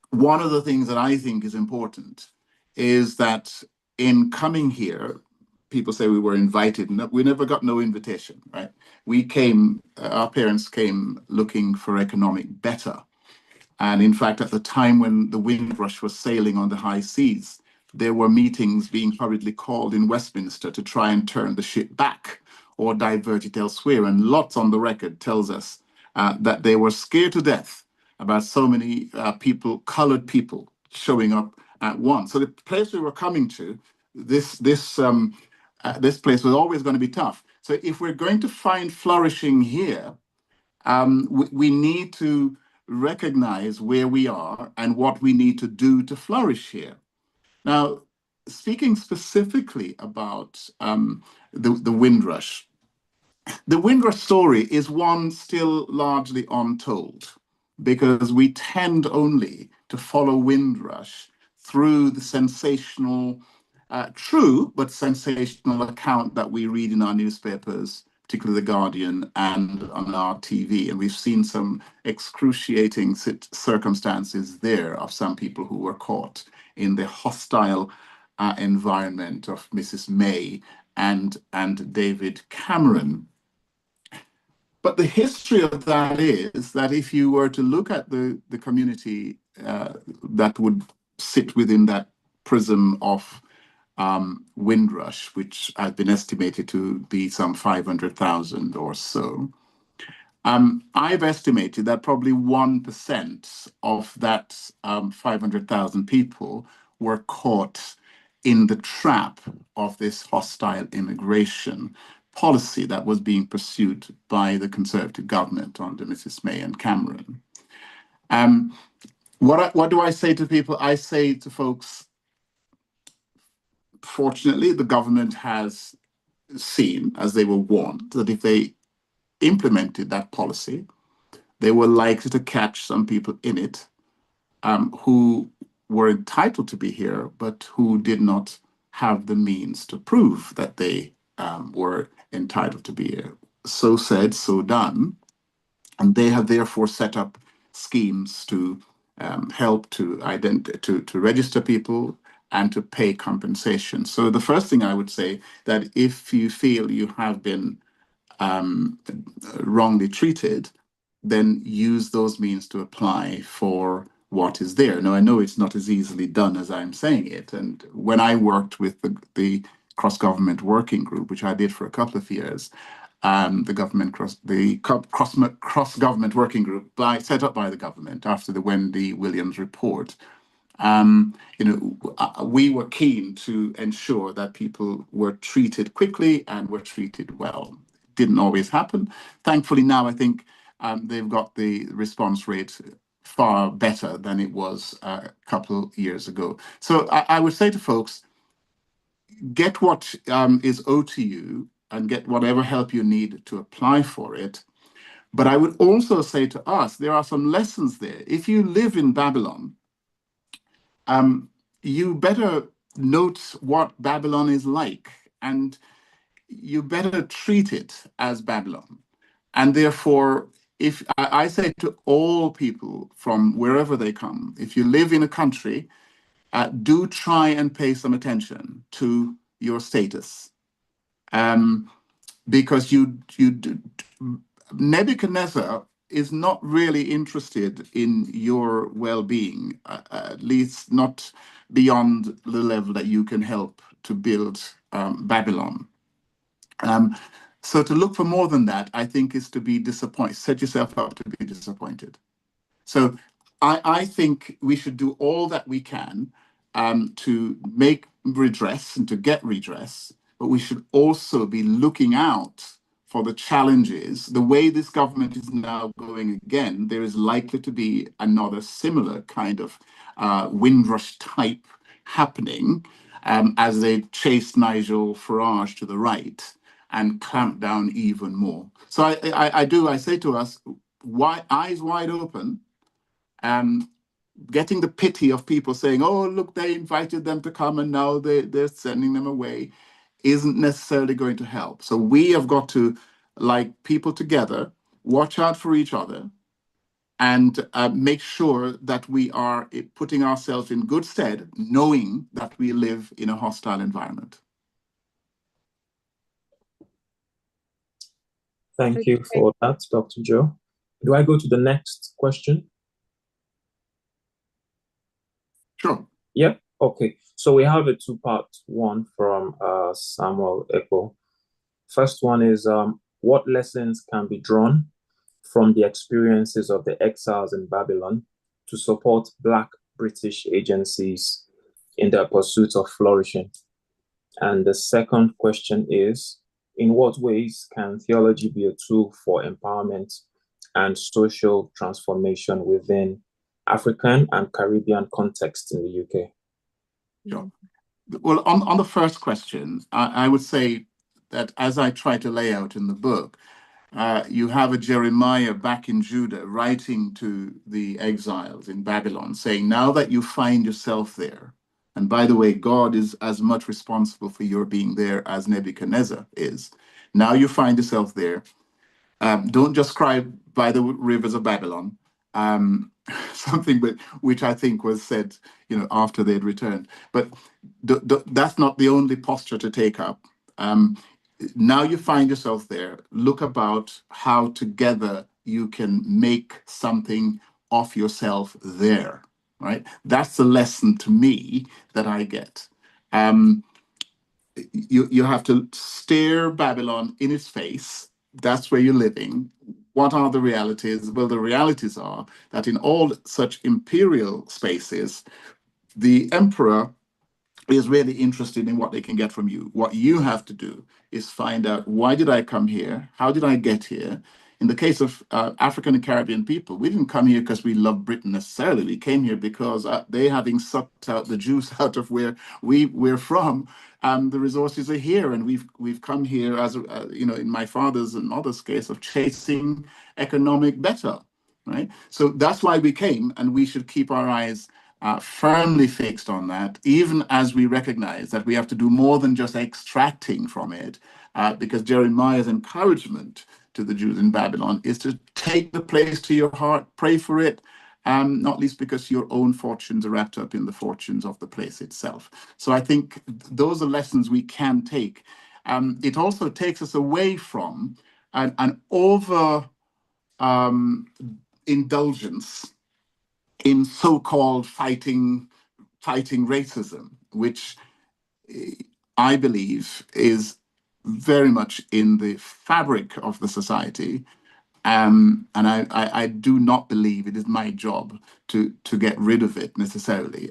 one of the things that I think is important is that in coming here, people say we were invited. No, we never got no invitation, right? We came, our parents came looking for economic better. And in fact, at the time when the Windrush was sailing on the high seas, there were meetings being hurriedly called in Westminster to try and turn the ship back or divert it elsewhere. And lots on the record tells us that they were scared to death about so many people, colored people, showing up at once. So the place we were coming to, this place was always going to be tough. So if we're going to find flourishing here, we need to recognize where we are and what we need to do to flourish here. Now, speaking specifically about the Windrush, the Windrush story is one still largely untold because we tend only to follow Windrush through the sensational, true but sensational account that we read in our newspapers, particularly The Guardian, and on our TV. And we've seen some excruciating circumstances there of some people who were caught in the hostile environment of Mrs. May and David Cameron. But the history of that is that if you were to look at the community that would sit within that prism of Windrush, which has been estimated to be some 500,000 or so, I've estimated that probably 1% of that 500,000 people were caught in the trap of this hostile immigration policy that was being pursued by the Conservative government under Mrs. May and Cameron. What do I say to people? I say to folks, fortunately, the government has seen, as they were warned, that if they implemented that policy, they were likely to catch some people in it who were entitled to be here, but who did not have the means to prove that they were entitled to be here. So said, so done. And they have therefore set up schemes to help to register people and to pay compensation. So the first thing I would say that if you feel you have been wrongly treated, then use those means to apply for what is there. Now, I know it's not as easily done as I'm saying it. And when I worked with the cross-government working group, which I did for a couple of years, the cross-government working group set up by the government after the Wendy Williams report, we were keen to ensure that people were treated quickly and were treated well. Didn't always happen. Thankfully, now I think they've got the response rate far better than it was a couple years ago. So I would say to folks, get what is owed to you and get whatever help you need to apply for it. But I would also say to us, there are some lessons there. If you live in Babylon, you better note what Babylon is like, and you better treat it as Babylon. And therefore, if I say to all people from wherever they come, if you live in a country, do try and pay some attention to your status, because Nebuchadnezzar is not really interested in your well-being, at least not beyond the level that you can help to build Babylon. So to look for more than that, I think, is to be disappointed. Set yourself up to be disappointed. So I think we should do all that we can to make redress and to get redress, but we should also be looking out for the challenges. The way this government is now going again, there is likely to be another similar kind of Windrush type happening as they chase Nigel Farage to the right and clamp down even more. So I say to us, eyes wide open, and getting the pity of people saying, oh, look, they invited them to come and now they're sending them away, isn't necessarily going to help. So we have got to, like people together, watch out for each other and make sure that we are putting ourselves in good stead, knowing that we live in a hostile environment. Thank you for that, Dr. Joe. Do I go to the next question? Sure. Yeah. Okay. So we have a two-part one from Samuel Echo. First one is, what lessons can be drawn from the experiences of the exiles in Babylon to support Black British agencies in their pursuit of flourishing? And the second question is, in what ways can theology be a tool for empowerment and social transformation within African and Caribbean context in the UK? Sure. Well, on the first question, I would say that, as I try to lay out in the book, you have a Jeremiah back in Judah writing to the exiles in Babylon, saying, now that you find yourself there, and by the way, God is as much responsible for your being there as Nebuchadnezzar is. Now you find yourself there. Don't just cry by the rivers of Babylon. Something which I think was said, after they'd returned. But that's not the only posture to take up. Now you find yourself there. Look about how together you can make something of yourself there, right? That's the lesson to me that I get. You have to stare Babylon in its face. That's where you're living. What are the realities? Well, the realities are that in all such imperial spaces, the emperor is really interested in what they can get from you. What you have to do is find out, why did I come here? How did I get here? In the case of African and Caribbean people, we didn't come here because we love Britain necessarily. We came here because they, having sucked out the juice out of where we're from, the resources are here, and we've come here as in my father's and mother's case, of chasing economic better, right? So that's why we came, and we should keep our eyes firmly fixed on that, even as we recognize that we have to do more than just extracting from it, because Jeremiah's encouragement to the Jews in Babylon is to take the place to your heart, pray for it, not least because your own fortunes are wrapped up in the fortunes of the place itself. So I think those are lessons we can take. It also takes us away from an over indulgence in so-called fighting racism, which I believe is very much in the fabric of the society. And I do not believe it is my job to get rid of it necessarily.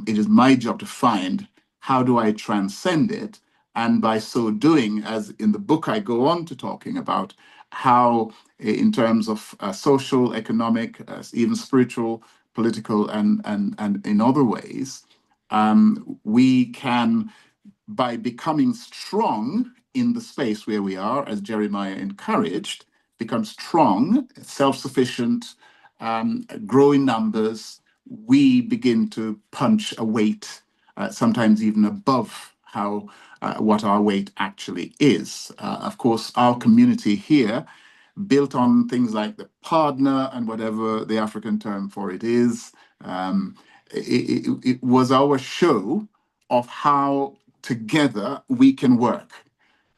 It is my job to find, how do I transcend it? And by so doing, as in the book I go on to talking about how, in terms of social, economic, even spiritual, political, and in other ways, we can, by becoming strong in the space where we are, as Jeremiah encouraged, become strong, self-sufficient, grow in numbers, we begin to punch a weight, sometimes even above what our weight actually is. Of course, our community here built on things like the partner and whatever the African term for it is. It was our show of how together we can work.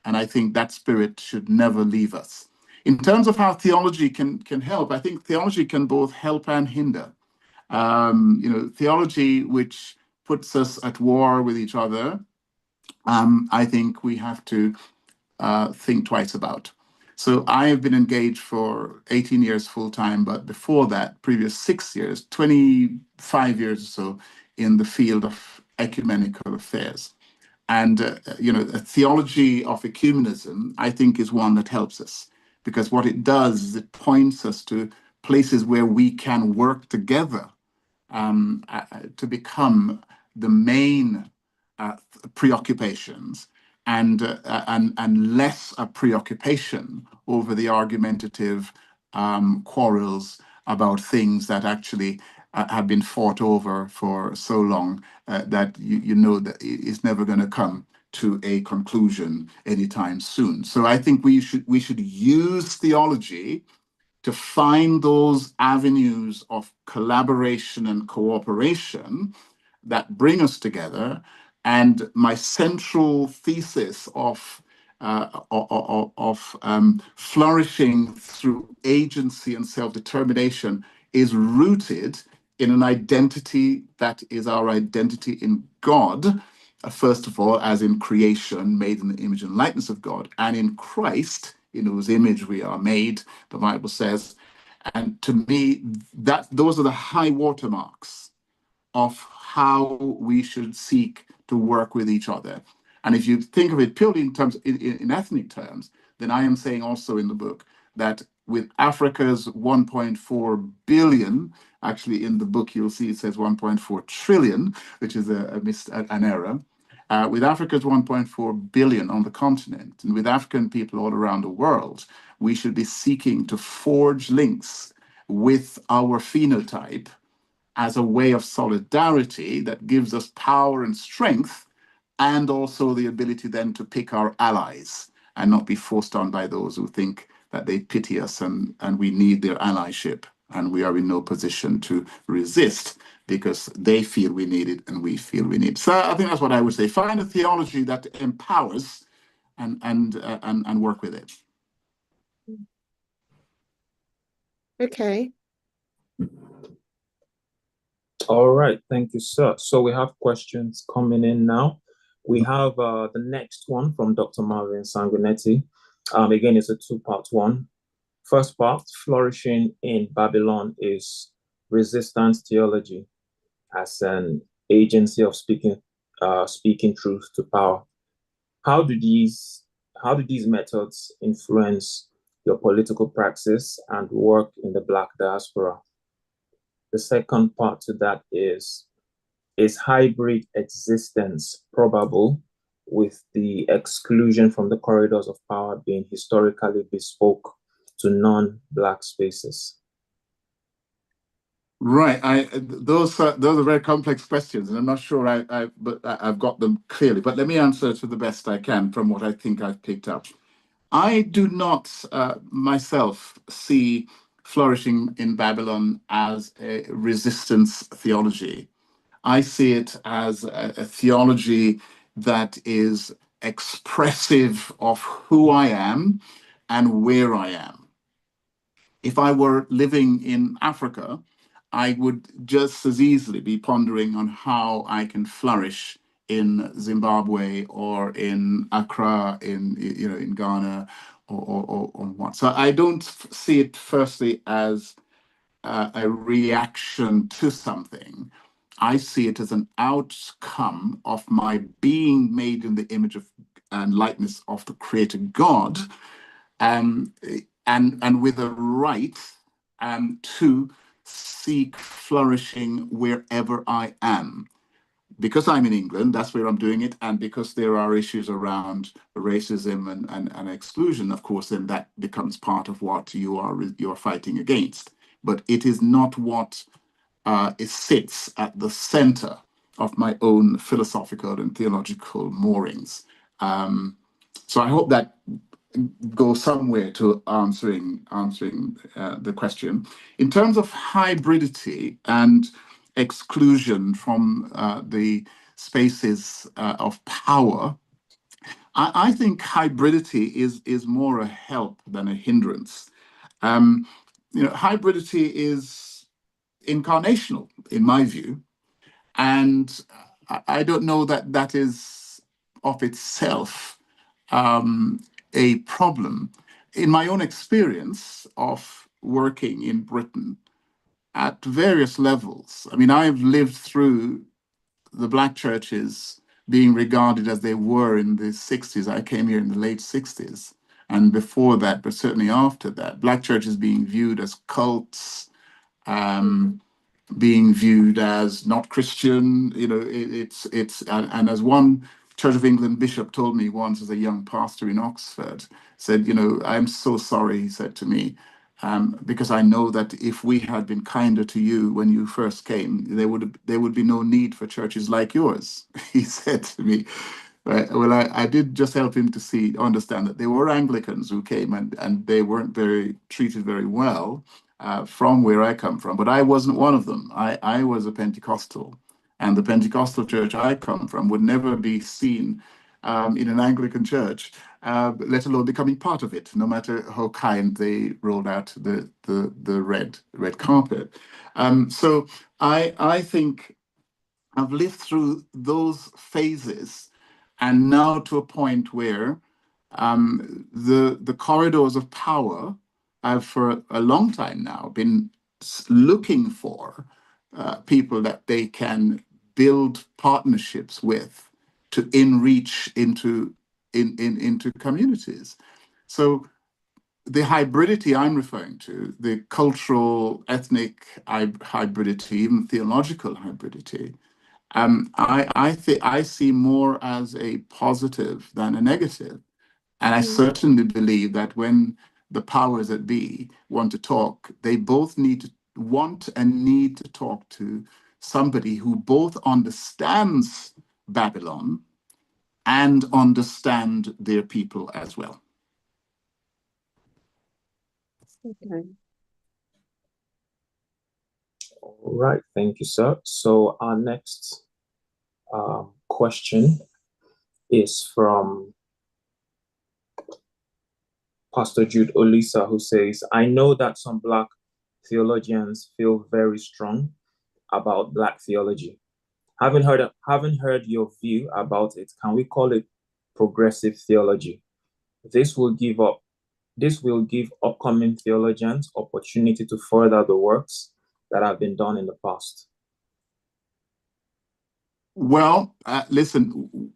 And I think that spirit should never leave us. In terms of how theology can help, I think theology can both help and hinder. Theology which puts us at war with each other, I think we have to think twice about. So I have been engaged for 18 years full time, but before that, previous 6 years, 25 years or so in the field of ecumenical affairs. And, a theology of ecumenism, I think, is one that helps us, because what it does is it points us to places where we can work together to become the main preoccupations and less a preoccupation over the argumentative quarrels about things that actually have been fought over for so long that you know that it's never going to come to a conclusion anytime soon. So I think we should use theology to find those avenues of collaboration and cooperation that bring us together. And my central thesis of flourishing through agency and self-determination is rooted in an identity that is our identity in God, first of all, as in creation, made in the image and likeness of God, and in Christ, in whose image we are made, the Bible says. And to me, those are the high watermarks of how we should seek to work with each other. And if you think of it purely in ethnic terms, then I am saying also in the book that with Africa's 1.4 billion, actually in the book you'll see it says 1.4 trillion, which is an error. With Africa's 1.4 billion on the continent, and with African people all around the world, we should be seeking to forge links with our phenotype as a way of solidarity that gives us power and strength, and also the ability then to pick our allies and not be forced on by those who think that they pity us and we need their allyship, and we are in no position to resist because they feel we need it and we feel we need it. So I think that's what I would say. Find a theology that empowers and work with it. Okay. All right, thank you, sir. So we have questions coming in now. We have the next one from Dr. Marvin Sanguinetti. Again, it's a two-part one. First part, flourishing in Babylon is resistance theology as an agency of speaking truth to power. How do these methods influence your political praxis and work in the Black diaspora? The second part to that is hybrid existence probable with the exclusion from the corridors of power being historically bespoke to non-Black spaces? Right. Those are very complex questions, and I'm not sure I've got them clearly. But let me answer to the best I can from what I think I've picked up. I do not myself see flourishing in Babylon as a resistance theology. I see it as a theology that is expressive of who I am and where I am. If I were living in Africa, I would just as easily be pondering on how I can flourish in Zimbabwe or in Accra, in Ghana, or what. So I don't see it firstly as a reaction to something. I see it as an outcome of my being made in the image of and likeness of the Creator God, and with a right to seek flourishing wherever I am. Because I'm in England, that's where I'm doing it, and because there are issues around racism and exclusion, of course, then that becomes part of what you're fighting against. But it is not what it sits at the center of my own philosophical and theological moorings. So I hope that go somewhere to answering the question. In terms of hybridity and exclusion from the spaces of power, I think hybridity is more a help than a hindrance. Um, hybridity is incarnational, in my view, and I don't know that that is of itself a problem. In my own experience of working in Britain at various levels, I mean, I've lived through the Black churches being regarded as they were in the 60s. I came here in the late 60s. And before that, but certainly after that, Black churches being viewed as cults, um, being viewed as not Christian. It's and as one Church of England bishop told me once, as a young pastor in Oxford, said, I'm so sorry, he said to me, because I know that if we had been kinder to you when you first came, there would be no need for churches like yours. He said to me. Right. Well, I did just help him to understand that there were Anglicans who came and they weren't treated very well from where I come from, but I wasn't one of them. I was a Pentecostal, and the Pentecostal church I come from would never be seen in an Anglican church, let alone becoming part of it, no matter how kind they rolled out the red carpet. So I think I've lived through those phases, and now to a point where the corridors of power have for a long time now been looking for people that they can build partnerships with to reach into communities. So the hybridity I'm referring to, the cultural, ethnic hybridity, even theological hybridity, I see more as a positive than a negative. And I certainly believe that when the powers that be want to talk, they both want and need to talk to somebody who both understands Babylon and understand their people as well. Okay. All right, thank you, sir. So our next question is from Pastor Jude Olisa, who says, I know that some Black theologians feel very strong about Black theology. Having heard your view about it, can we call it progressive theology? This will give upcoming theologians opportunity to further the works that have been done in the past. Well, listen,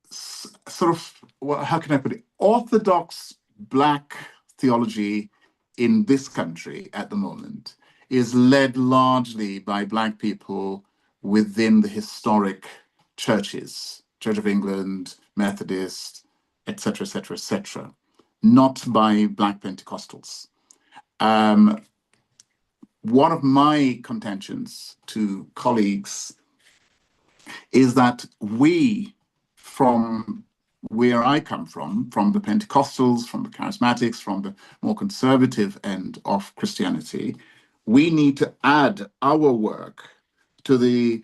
sort of, how can I put it? Orthodox Black theology in this country at the moment is led largely by Black people within the historic churches, Church of England, Methodist, etc., etc., etc., not by Black Pentecostals. One of my contentions to colleagues is that we, from where I come from the Pentecostals, from the Charismatics, from the more conservative end of Christianity, we need to add our work to the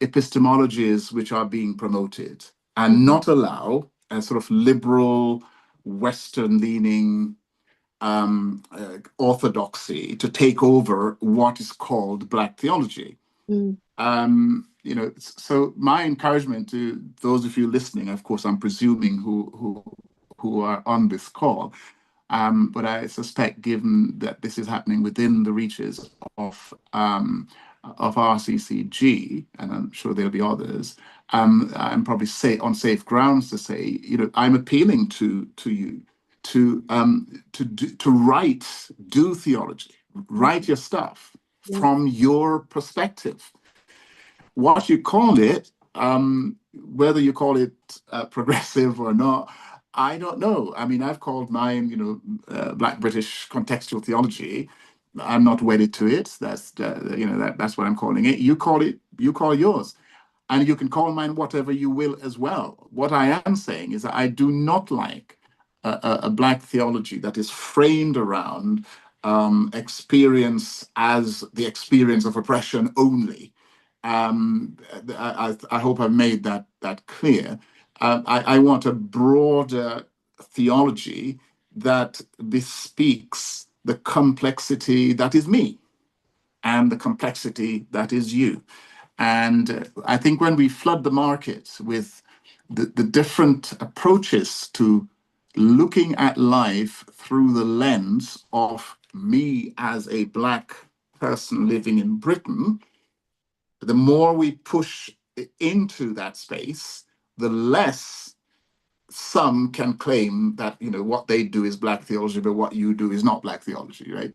epistemologies which are being promoted and not allow a sort of liberal, Western-leaning orthodoxy to take over what is called Black theology. So my encouragement to those of you listening, of course, I'm presuming who are on this call, but I suspect, given that this is happening within the reaches of RCCG, and I'm sure there'll be others, I'm probably on safe grounds to say, I'm appealing to you to do theology, write your stuff from your perspective. What you call it, whether you call it progressive or not, I don't know. I mean, I've called mine, Black British contextual theology. I'm not wedded to it. That's that's what I'm calling it. You call yours, and you can call mine whatever you will as well. What I am saying is that I do not like a black theology that is framed around experience as the experience of oppression only. I hope I've made that clear. I want a broader theology that bespeaks the complexity that is me and the complexity that is you. And I think when we flood the market with the different approaches to looking at life through the lens of me as a Black person living in Britain, the more we push into that space, the less some can claim that, you know, what they do is Black theology, but what you do is not Black theology, right?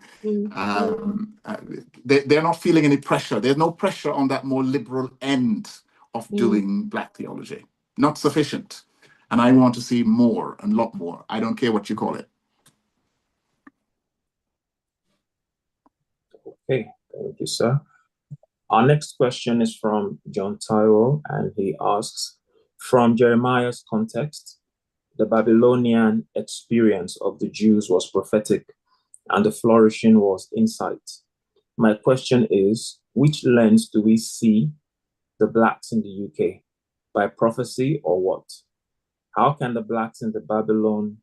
They're not feeling any pressure. There's no pressure on that more liberal end of doing Black theology. Not sufficient. And I want to see more and a lot more. I don't care what you call it. Okay, thank you, sir. Our next question is from John Tyrell, and he asks, from Jeremiah's context, the Babylonian experience of the Jews was prophetic, and the flourishing was insight. My question is, which lens do we see the Blacks in the UK? By prophecy or what? How can the Blacks in Babylon,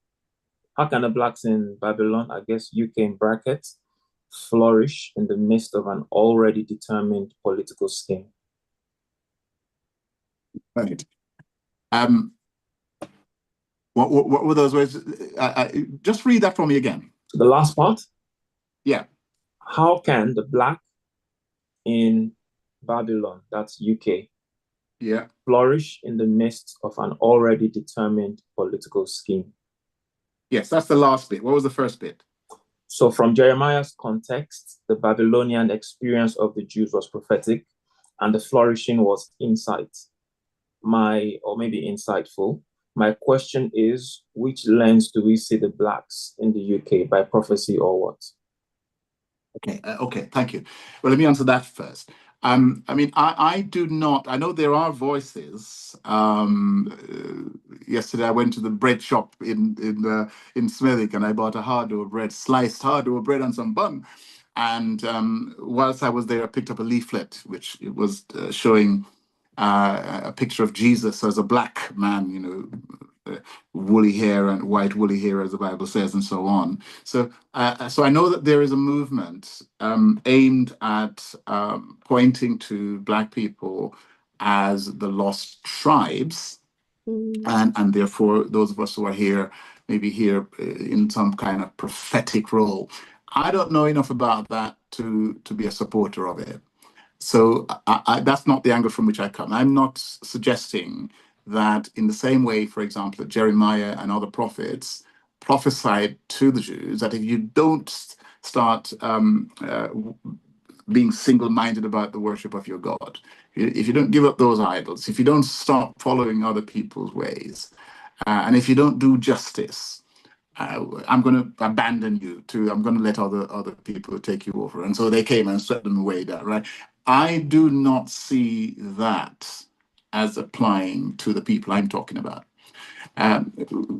I guess UK in brackets, flourish in the midst of an already determined political scheme? Right. What were those words? Just read that for me again. The last part? Yeah. How can the Black in Babylon, that's UK, Yeah, flourish in the midst of an already determined political scheme? yes, that's the last bit. What was the first bit? So from Jeremiah's context, the Babylonian experience of the Jews was prophetic, and the flourishing was insight. Or maybe insightful. My question is, which lens do we see the Blacks in the UK, by prophecy or what? Okay, thank you. Well, let me answer that first. I mean, I do not, I know there are voices. Yesterday I went to the bread shop in Smethwick and I bought a hard-dough bread, sliced hard-dough bread and some bun. And whilst I was there, I picked up a leaflet, which it was showing a picture of Jesus as a Black man, you know, woolly hair and white woolly hair, as the Bible says, and so on. So I know that there is a movement aimed at pointing to Black people as the lost tribes, and therefore those of us who are here, maybe here in some kind of prophetic role. I don't know enough about that to be a supporter of it. So that's not the angle from which I come. I'm not suggesting that in the same way, for example, that Jeremiah and other prophets prophesied to the Jews that if you don't start being single-minded about the worship of your God, if you don't give up those idols, if you don't stop following other people's ways, and if you don't do justice, I'm going to abandon you I'm going to let other people take you over. And so they came and swept them away there, right? I do not see that as applying to the people I'm talking about.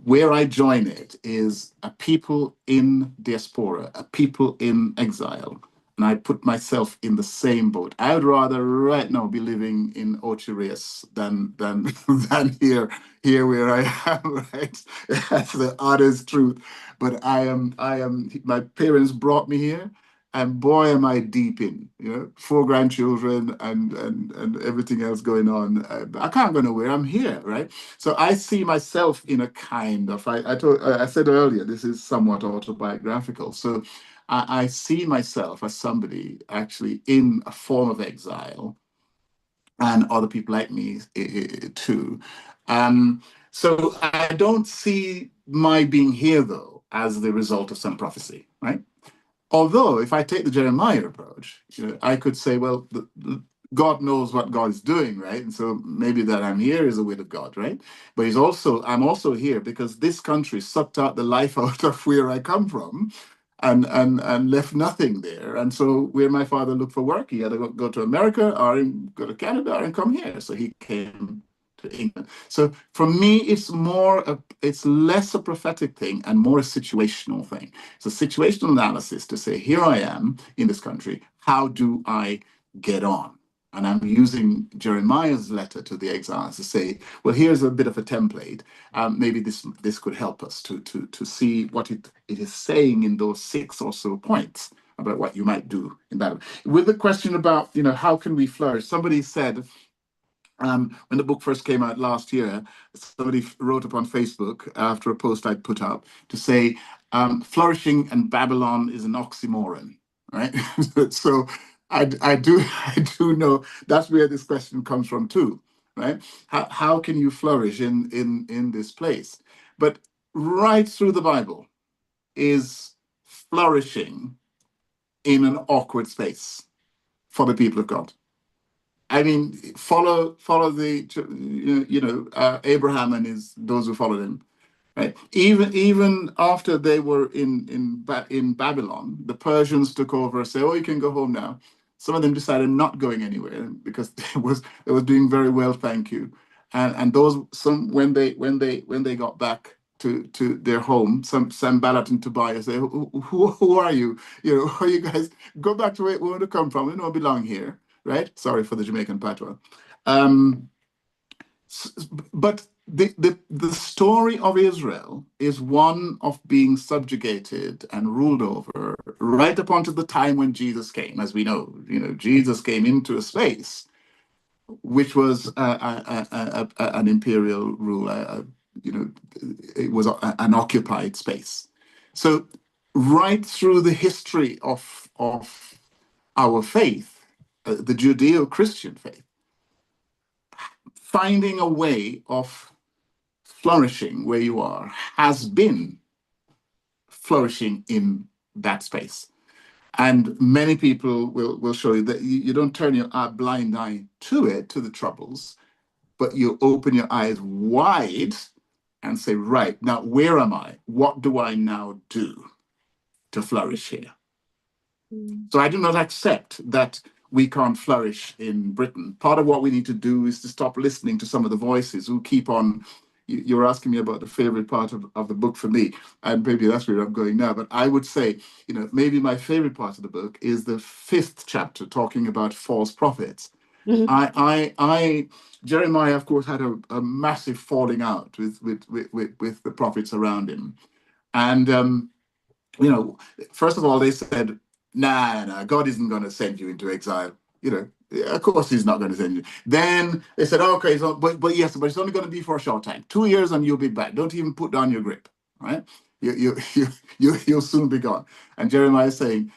Where I join it is a people in diaspora, a people in exile. And I put myself in the same boat. I would rather right now be living in Ocherius than than here where I am, right? That's the honest truth. But I am my parents brought me here. And boy, am I deep in, you know, 4 grandchildren and everything else going on. I can't go nowhere. I'm here, right? So I see myself in a kind of, I said earlier, this is somewhat autobiographical. So I see myself as somebody actually in a form of exile, and other people like me too. So I don't see my being here, though, as the result of some prophecy, right? Although, if I take the Jeremiah approach, you know, I could say, well, God knows what God is doing, right? And so maybe that I'm here is a will of God, right? But I'm also here because this country sucked out the life out of where I come from, and left nothing there. And so where my father looked for work, he had to go to America or go to Canada and come here. So he came England. So for me, it's less a prophetic thing and more a situational thing. It's a situational analysis to say, here I am in this country. How do I get on? And I'm using Jeremiah's letter to the exiles to say, well, here's a bit of a template. Maybe this could help us to see what it is saying in those 6 or so points about what you might do in that. With the question about, how can we flourish? Somebody said, when the book first came out last year, somebody wrote up on Facebook after a post I'd put up to say, flourishing and Babylon is an oxymoron, right? So I do know that's where this question comes from too, right? How can you flourish in this place? But right through the Bible is flourishing in an awkward space for the people of God. I mean, follow the Abraham and those who followed him, right? Even after they were in Babylon, the Persians took over and said, "Oh, you can go home now." Some of them decided not going anywhere because they was doing very well, thank you. And when they got back to their home, some Sanballat and Tobiah say, who are you? Who are you guys? Go back to where you want to come from. We don't belong here, right? Sorry for the Jamaican patois. But the story of Israel is one of being subjugated and ruled over right up until the time when Jesus came. As we know, Jesus came into a space which was an imperial rule. It was an occupied space. So right through the history of our faith, the Judeo-Christian faith, finding a way of flourishing where you are has been flourishing in that space. And many people will show you that you don't turn your blind eye to the troubles, but you open your eyes wide and say, right, now where am I? What do I now do to flourish here? So I do not accept that we can't flourish in Britain. Part of what we need to do is to stop listening to some of the voices who keep on. You're asking me about the favorite part of the book for me, and maybe that's where I'm going now. But I would say, maybe my favorite part of the book is the 5th chapter talking about false prophets. Mm-hmm. Jeremiah, of course, had a massive falling out with the prophets around him. And, first of all, they said, nah, God isn't going to send you into exile. Of course he's not going to send you. Then they said, okay, so, but it's only going to be for a short time. 2 years and you'll be back. Don't even put down your grip, right? You'll soon be gone. And Jeremiah is saying,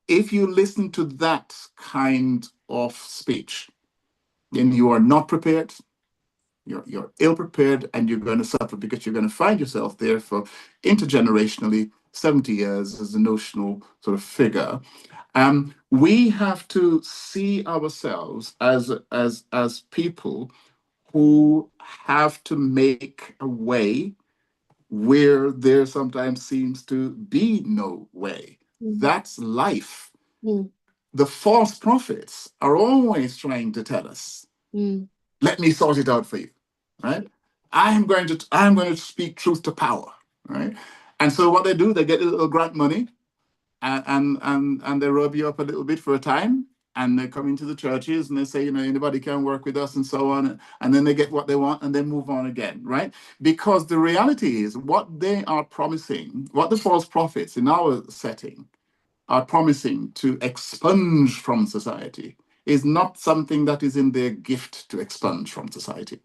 if you listen to that kind of speech, then you are not prepared. You're ill prepared, and you're going to suffer because you're going to find yourself there for intergenerationally 70 years as a notional sort of figure. We have to see ourselves as people who have to make a way where there sometimes seems to be no way. That's life. The false prophets are always trying to tell us, let me sort it out for you, right? I'm going to speak truth to power, right? And so what they do, they get a little grant money and they rub you up a little bit for a time, and they come into the churches and they say, anybody can work with us and so on. And then they get what they want and they move on again, right? Because the reality is what they are promising, what the false prophets in our setting are promising to expunge from society is not something that is in their gift to expunge from society.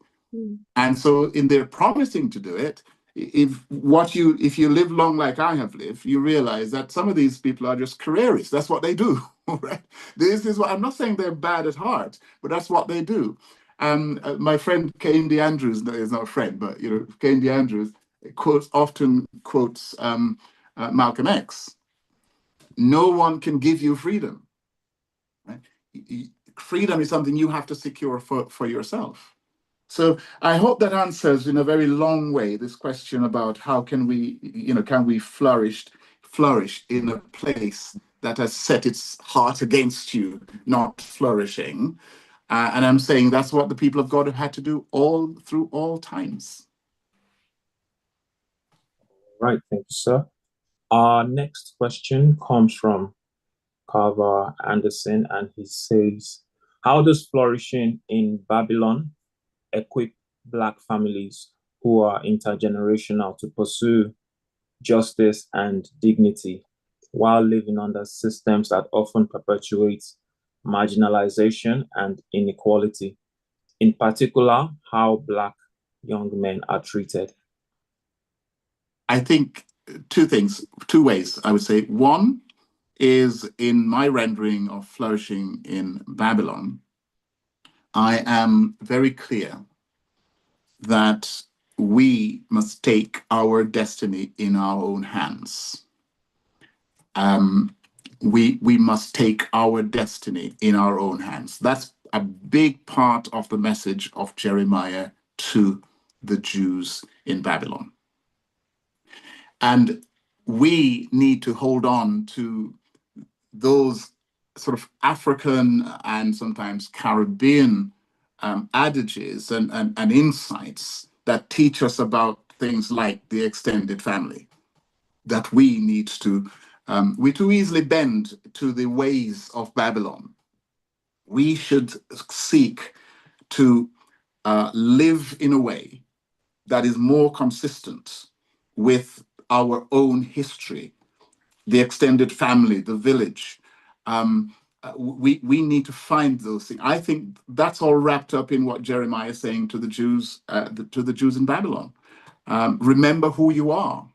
And so in their promising to do it, if you live long like I have lived, you realize that some of these people are just careerists. That's what they do, right? This is what I'm not saying they're bad at heart, but that's what they do. My friend Kane D. Andrews is not a friend, but Kane D. Andrews often quotes Malcolm X. No one can give you freedom. Right? Freedom is something you have to secure for yourself. So I hope that answers in a very long way this question about how can we flourish in a place that has set its heart against you, not flourishing. And I'm saying that's what the people of God have had to do all through all times. Right, thank you, sir. Our next question comes from Carver Anderson, and he says, how does flourishing in Babylon equip Black families who are intergenerational to pursue justice and dignity while living under systems that often perpetuate marginalization and inequality? In particular, how Black young men are treated? I think two ways, I would say. One is in my rendering of flourishing in Babylon, I am very clear that we must take our destiny in our own hands. We must take our destiny in our own hands. That's a big part of the message of Jeremiah to the Jews in Babylon. And we need to hold on to those sort of African and sometimes Caribbean adages and insights that teach us about things like the extended family, that we need to, we too easily bend to the ways of Babylon. We should seek to live in a way that is more consistent with our own history, the extended family, the village. We need to find those things. I think that's all wrapped up in what Jeremiah is saying to the Jews, in Babylon. Remember who you are.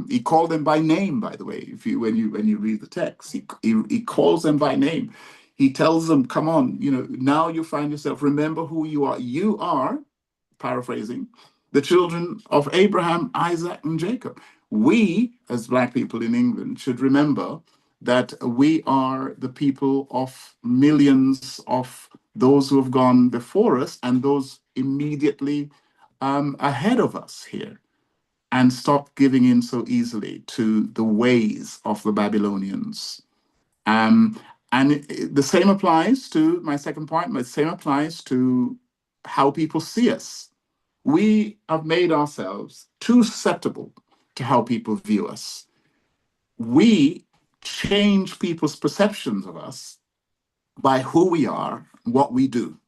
He called them by name, by the way. When you read the text, he calls them by name. He tells them, "Come on, now you find yourself. Remember who you are. You are," paraphrasing, "the children of Abraham, Isaac, and Jacob." We, as Black people in England, should remember that we are the people of millions of those who have gone before us and those immediately ahead of us here, and stop giving in so easily to the ways of the Babylonians. And the same applies to my second point, the same applies to how people see us. We have made ourselves too susceptible to how people view us. We change people's perceptions of us by who we are, what we do,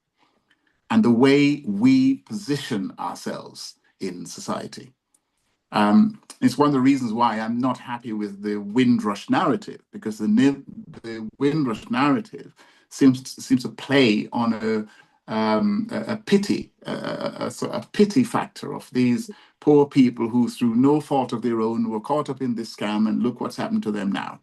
and the way we position ourselves in society. It's one of the reasons why I'm not happy with the Windrush narrative, because the Windrush narrative seems to play on a pity factor of these poor people who, through no fault of their own, were caught up in this scam, and look what's happened to them now.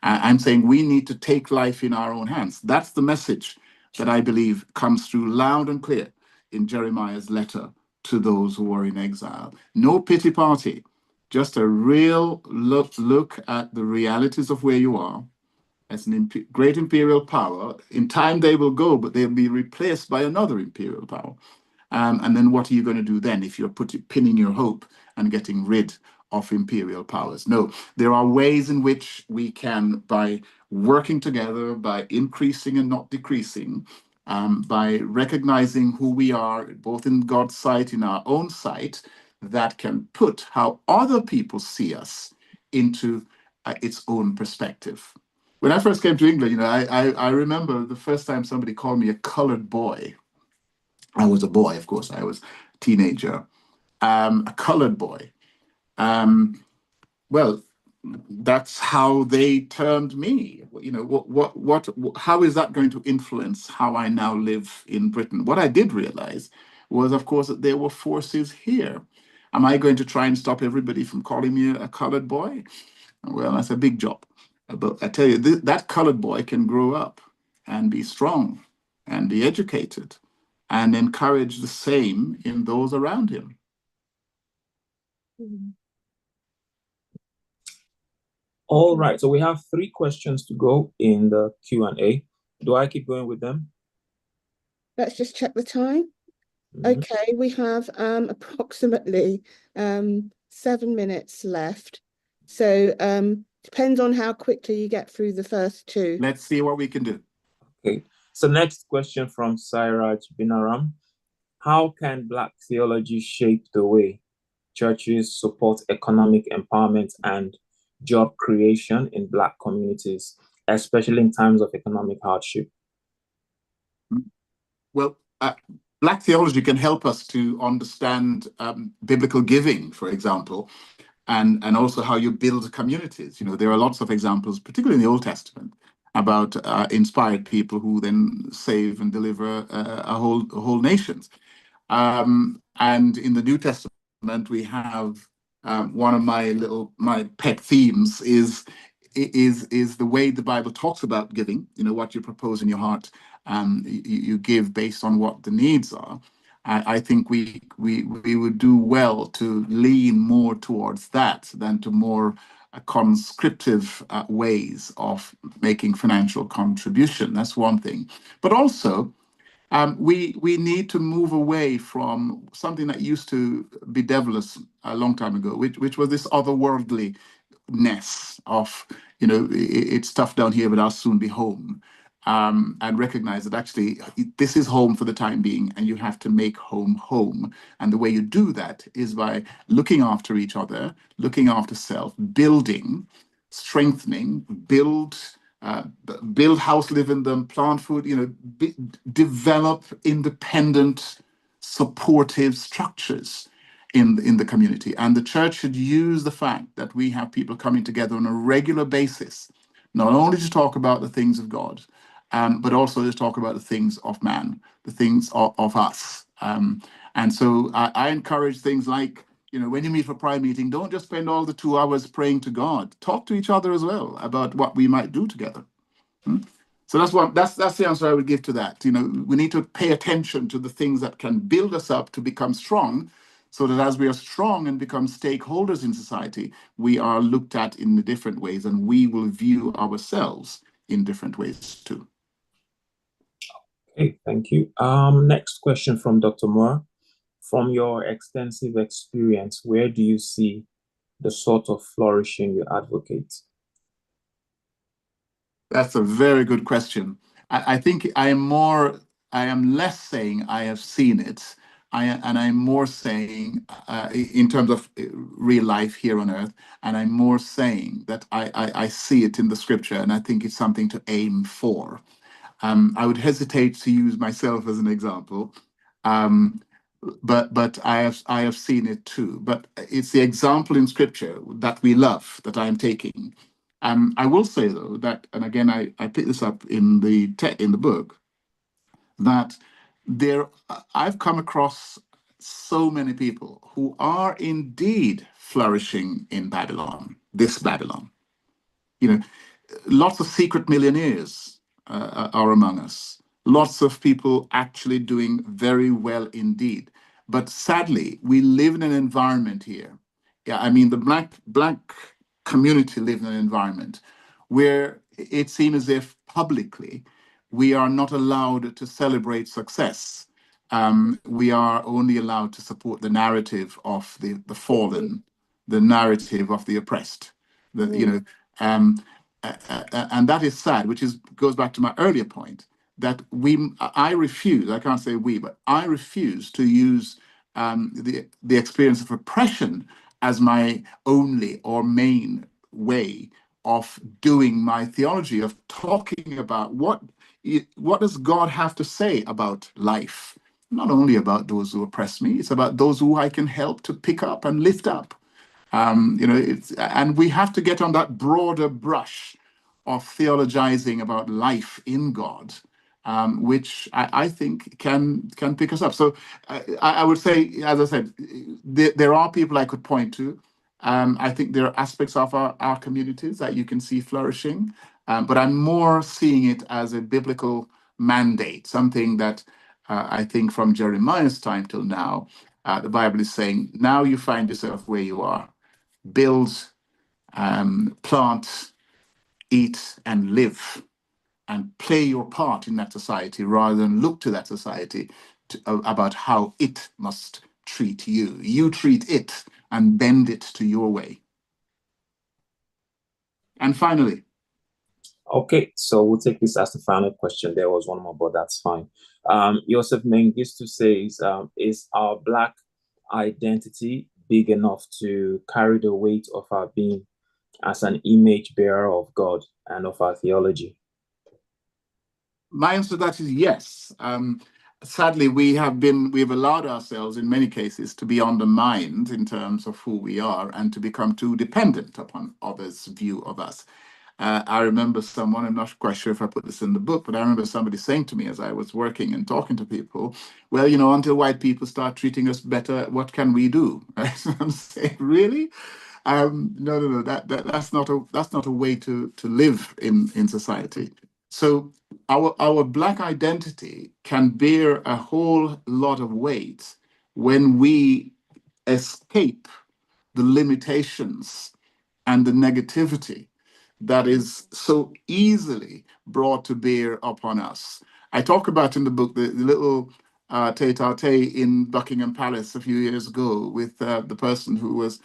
I'm saying we need to take life in our own hands. That's the message that I believe comes through loud and clear in Jeremiah's letter to those who are in exile. No pity party, just a real look at the realities of where you are. As an great imperial power, in time they will go, but they'll be replaced by another imperial power. And then what are you going to do then if you're pinning your hope and getting rid of imperial powers? No, there are ways in which we can, by working together, by increasing and not decreasing, by recognizing who we are, both in God's sight, in our own sight, that can put how other people see us into its own perspective. When I first came to England, I remember the first time somebody called me a colored boy. I was a boy, of course. I was a teenager. A colored boy. Well, that's how they termed me. How is that going to influence how I now live in Britain? What I did realize was, of course, that there were forces here. Am I going to try and stop everybody from calling me a colored boy? Well, that's a big job. But I tell you, that colored boy can grow up and be strong and be educated and encourage the same in those around him. All right, so we have 3 questions to go in the Q&A. Do I keep going with them? Let's just check the time. Okay, we have approximately 7 minutes left. So depends on how quickly you get through the first 2. Let's see what we can do. Okay, So next question from Sairaj Binaram. How can Black theology shape the way churches support economic empowerment and job creation in Black communities, especially in times of economic hardship? Well, Black theology can help us to understand biblical giving, for example, and also how you build communities. You know, there are lots of examples, particularly in the Old Testament, about inspired people who then save and deliver whole nations. And in the New Testament, we have one of my pet themes is the way the Bible talks about giving. You know, what you propose in your heart, you give based on what the needs are. I think we would do well to lean more towards that than to more conscriptive ways of making financial contribution. That's one thing, but also we need to move away from something that used to be devilish a long time ago, which was this otherworldliness of, you know, it's tough down here, but I'll soon be home. And recognize that actually this is home for the time being, and you have to make home home. And the way you do that is by looking after each other, looking after self, building, strengthening, build house, live in them, plant food, you know, develop independent, supportive structures in the community. And the church should use the fact that we have people coming together on a regular basis, not only to talk about the things of God, but also to talk about the things of man, the things of us. And so I encourage things like, you know, when you meet for prayer meeting, don't just spend all the 2 hours praying to God. Talk to each other as well about what we might do together. So that's the answer I would give to that. You know, we need to pay attention to the things that can build us up to become strong, so that as we are strong and become stakeholders in society, we are looked at in different ways, and we will view ourselves in different ways too. Okay, thank you. Next question from Dr. Moore. From your extensive experience, where do you see the sort of flourishing you advocate? That's a very good question. I think I am less saying I have seen it, and I'm more saying in terms of real life here on earth, and I'm more saying that I see it in the scripture, and I think it's something to aim for. I would hesitate to use myself as an example, but I have seen it too. But it's the example in scripture that we love that I am taking. I will say though that, and again I picked this up in the book, that I've come across so many people who are indeed flourishing in Babylon, this Babylon. You know, lots of secret millionaires are among us. Lots of people actually doing very well indeed. But sadly, we live in an environment here. Yeah, I mean, the black community live in an environment where it seems as if publicly we are not allowed to celebrate success. We are only allowed to support the narrative of the fallen, the narrative of the oppressed. You know, and that is sad, which goes back to my earlier point that I refuse. I can't say we, but I refuse to use the experience of oppression as my only or main way of doing my theology, of talking about what does God have to say about life. Not only about those who oppress me, it's about those who I can help to pick up and lift up. You know, and we have to get on that broader brush of theologizing about life in God, which I think can pick us up. So I would say, as I said, there are people I could point to. I think there are aspects of our communities that you can see flourishing, but I'm more seeing it as a biblical mandate, something that I think from Jeremiah's time till now, the Bible is saying, now you find yourself where you are. Build, plant, eat, and live, and play your part in that society rather than look to that society about how it must treat you. You treat it and bend it to your way. And finally, Okay, so we'll take this as the final question. There was one more, but that's fine. Joseph Mengistu says, is our Black identity big enough to carry the weight of our being as an image bearer of God and of our theology? My answer to that is yes. Sadly, we've allowed ourselves in many cases to be undermined in terms of who we are and to become too dependent upon others' view of us. I remember someone, I'm not quite sure if I put this in the book, but I remember somebody saying to me as I was working and talking to people, well, until white people start treating us better, what can we do? I'm saying, really? No. That's not a way to live in society. So our Black identity can bear a whole lot of weight when we escape the limitations and the negativity that is so easily brought to bear upon us. I talk about in the book the little tete-a-tete in Buckingham Palace a few years ago with the person who was,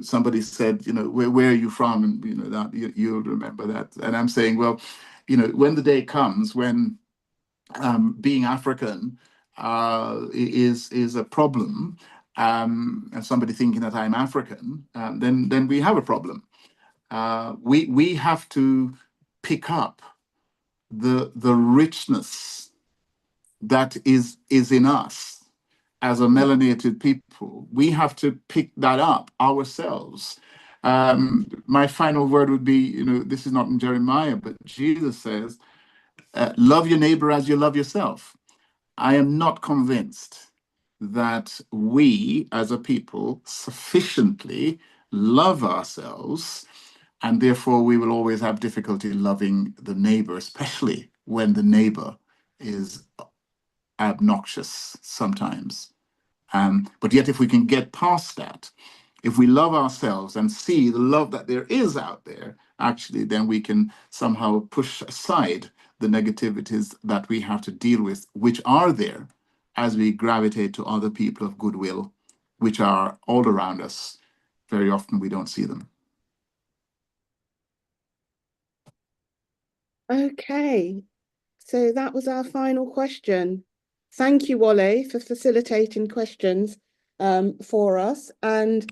somebody said, where are you from? And, that you'll remember that. And I'm saying, well, when the day comes when being African is a problem, and somebody thinking that I'm African, then we have a problem. We have to pick up the richness that is in us as a melanated people. We have to pick that up ourselves. My final word would be, this is not in Jeremiah, but Jesus says, love your neighbor as you love yourself. I am not convinced that we as a people sufficiently love ourselves, and therefore we will always have difficulty loving the neighbor, especially when the neighbor is obnoxious sometimes. But yet, if we can get past that, if we love ourselves and see the love that there is out there, actually, then we can somehow push aside the negativities that we have to deal with, which are there as we gravitate to other people of goodwill, which are all around us. Very often we don't see them. Okay, so that was our final question. Thank you, Wale, for facilitating questions for us. And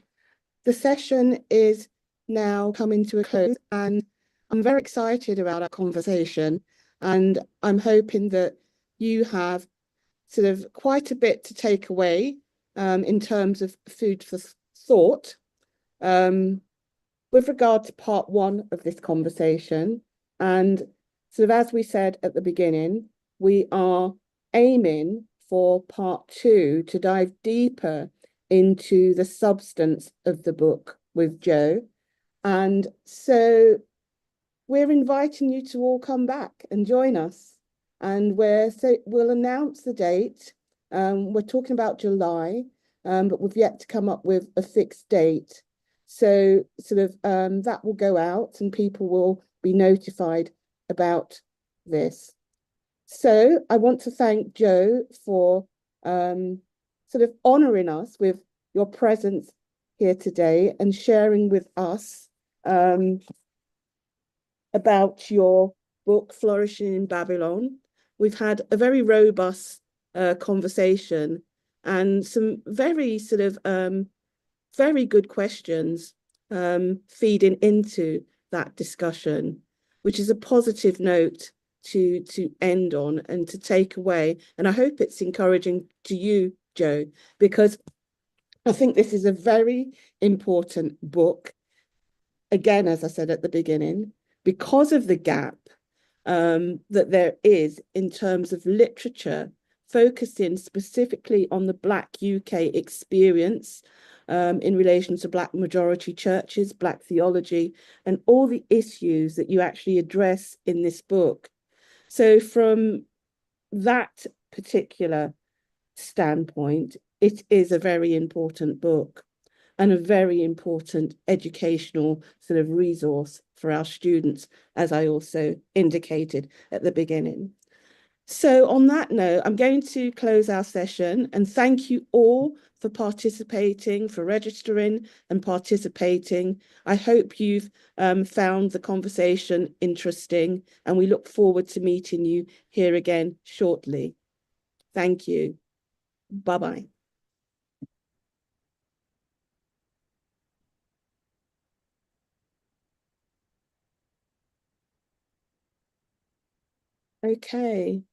the session is now coming to a close, and I'm very excited about our conversation. And I'm hoping that you have sort of quite a bit to take away in terms of food for thought. With regard to part one of this conversation, and sort of as we said at the beginning, we are aiming for part two to dive deeper into the substance of the book with Joe. And so we're inviting you to all come back and join us. And we'll announce the date. We're talking about July, but we've yet to come up with a fixed date. So sort of that will go out and people will be notified about this. So I want to thank Joe for sort of honouring us with your presence here today and sharing with us about your book, Flourishing in Babylon. We've had a very robust conversation and some very sort of very good questions feeding into that discussion, which is a positive note to end on and to take away. And I hope it's encouraging to you, Joe, because I think this is a very important book. Again, as I said at the beginning, because of the gap that there is in terms of literature, focusing specifically on the Black UK experience in relation to Black majority churches, Black theology, and all the issues that you actually address in this book. So from that particular standpoint, it is a very important book and a very important educational sort of resource for our students, as I also indicated at the beginning. So on that note, I'm going to close our session and thank you all for participating, for registering and participating. I hope you've found the conversation interesting, and we look forward to meeting you here again shortly. Thank you. Bye-bye. Okay.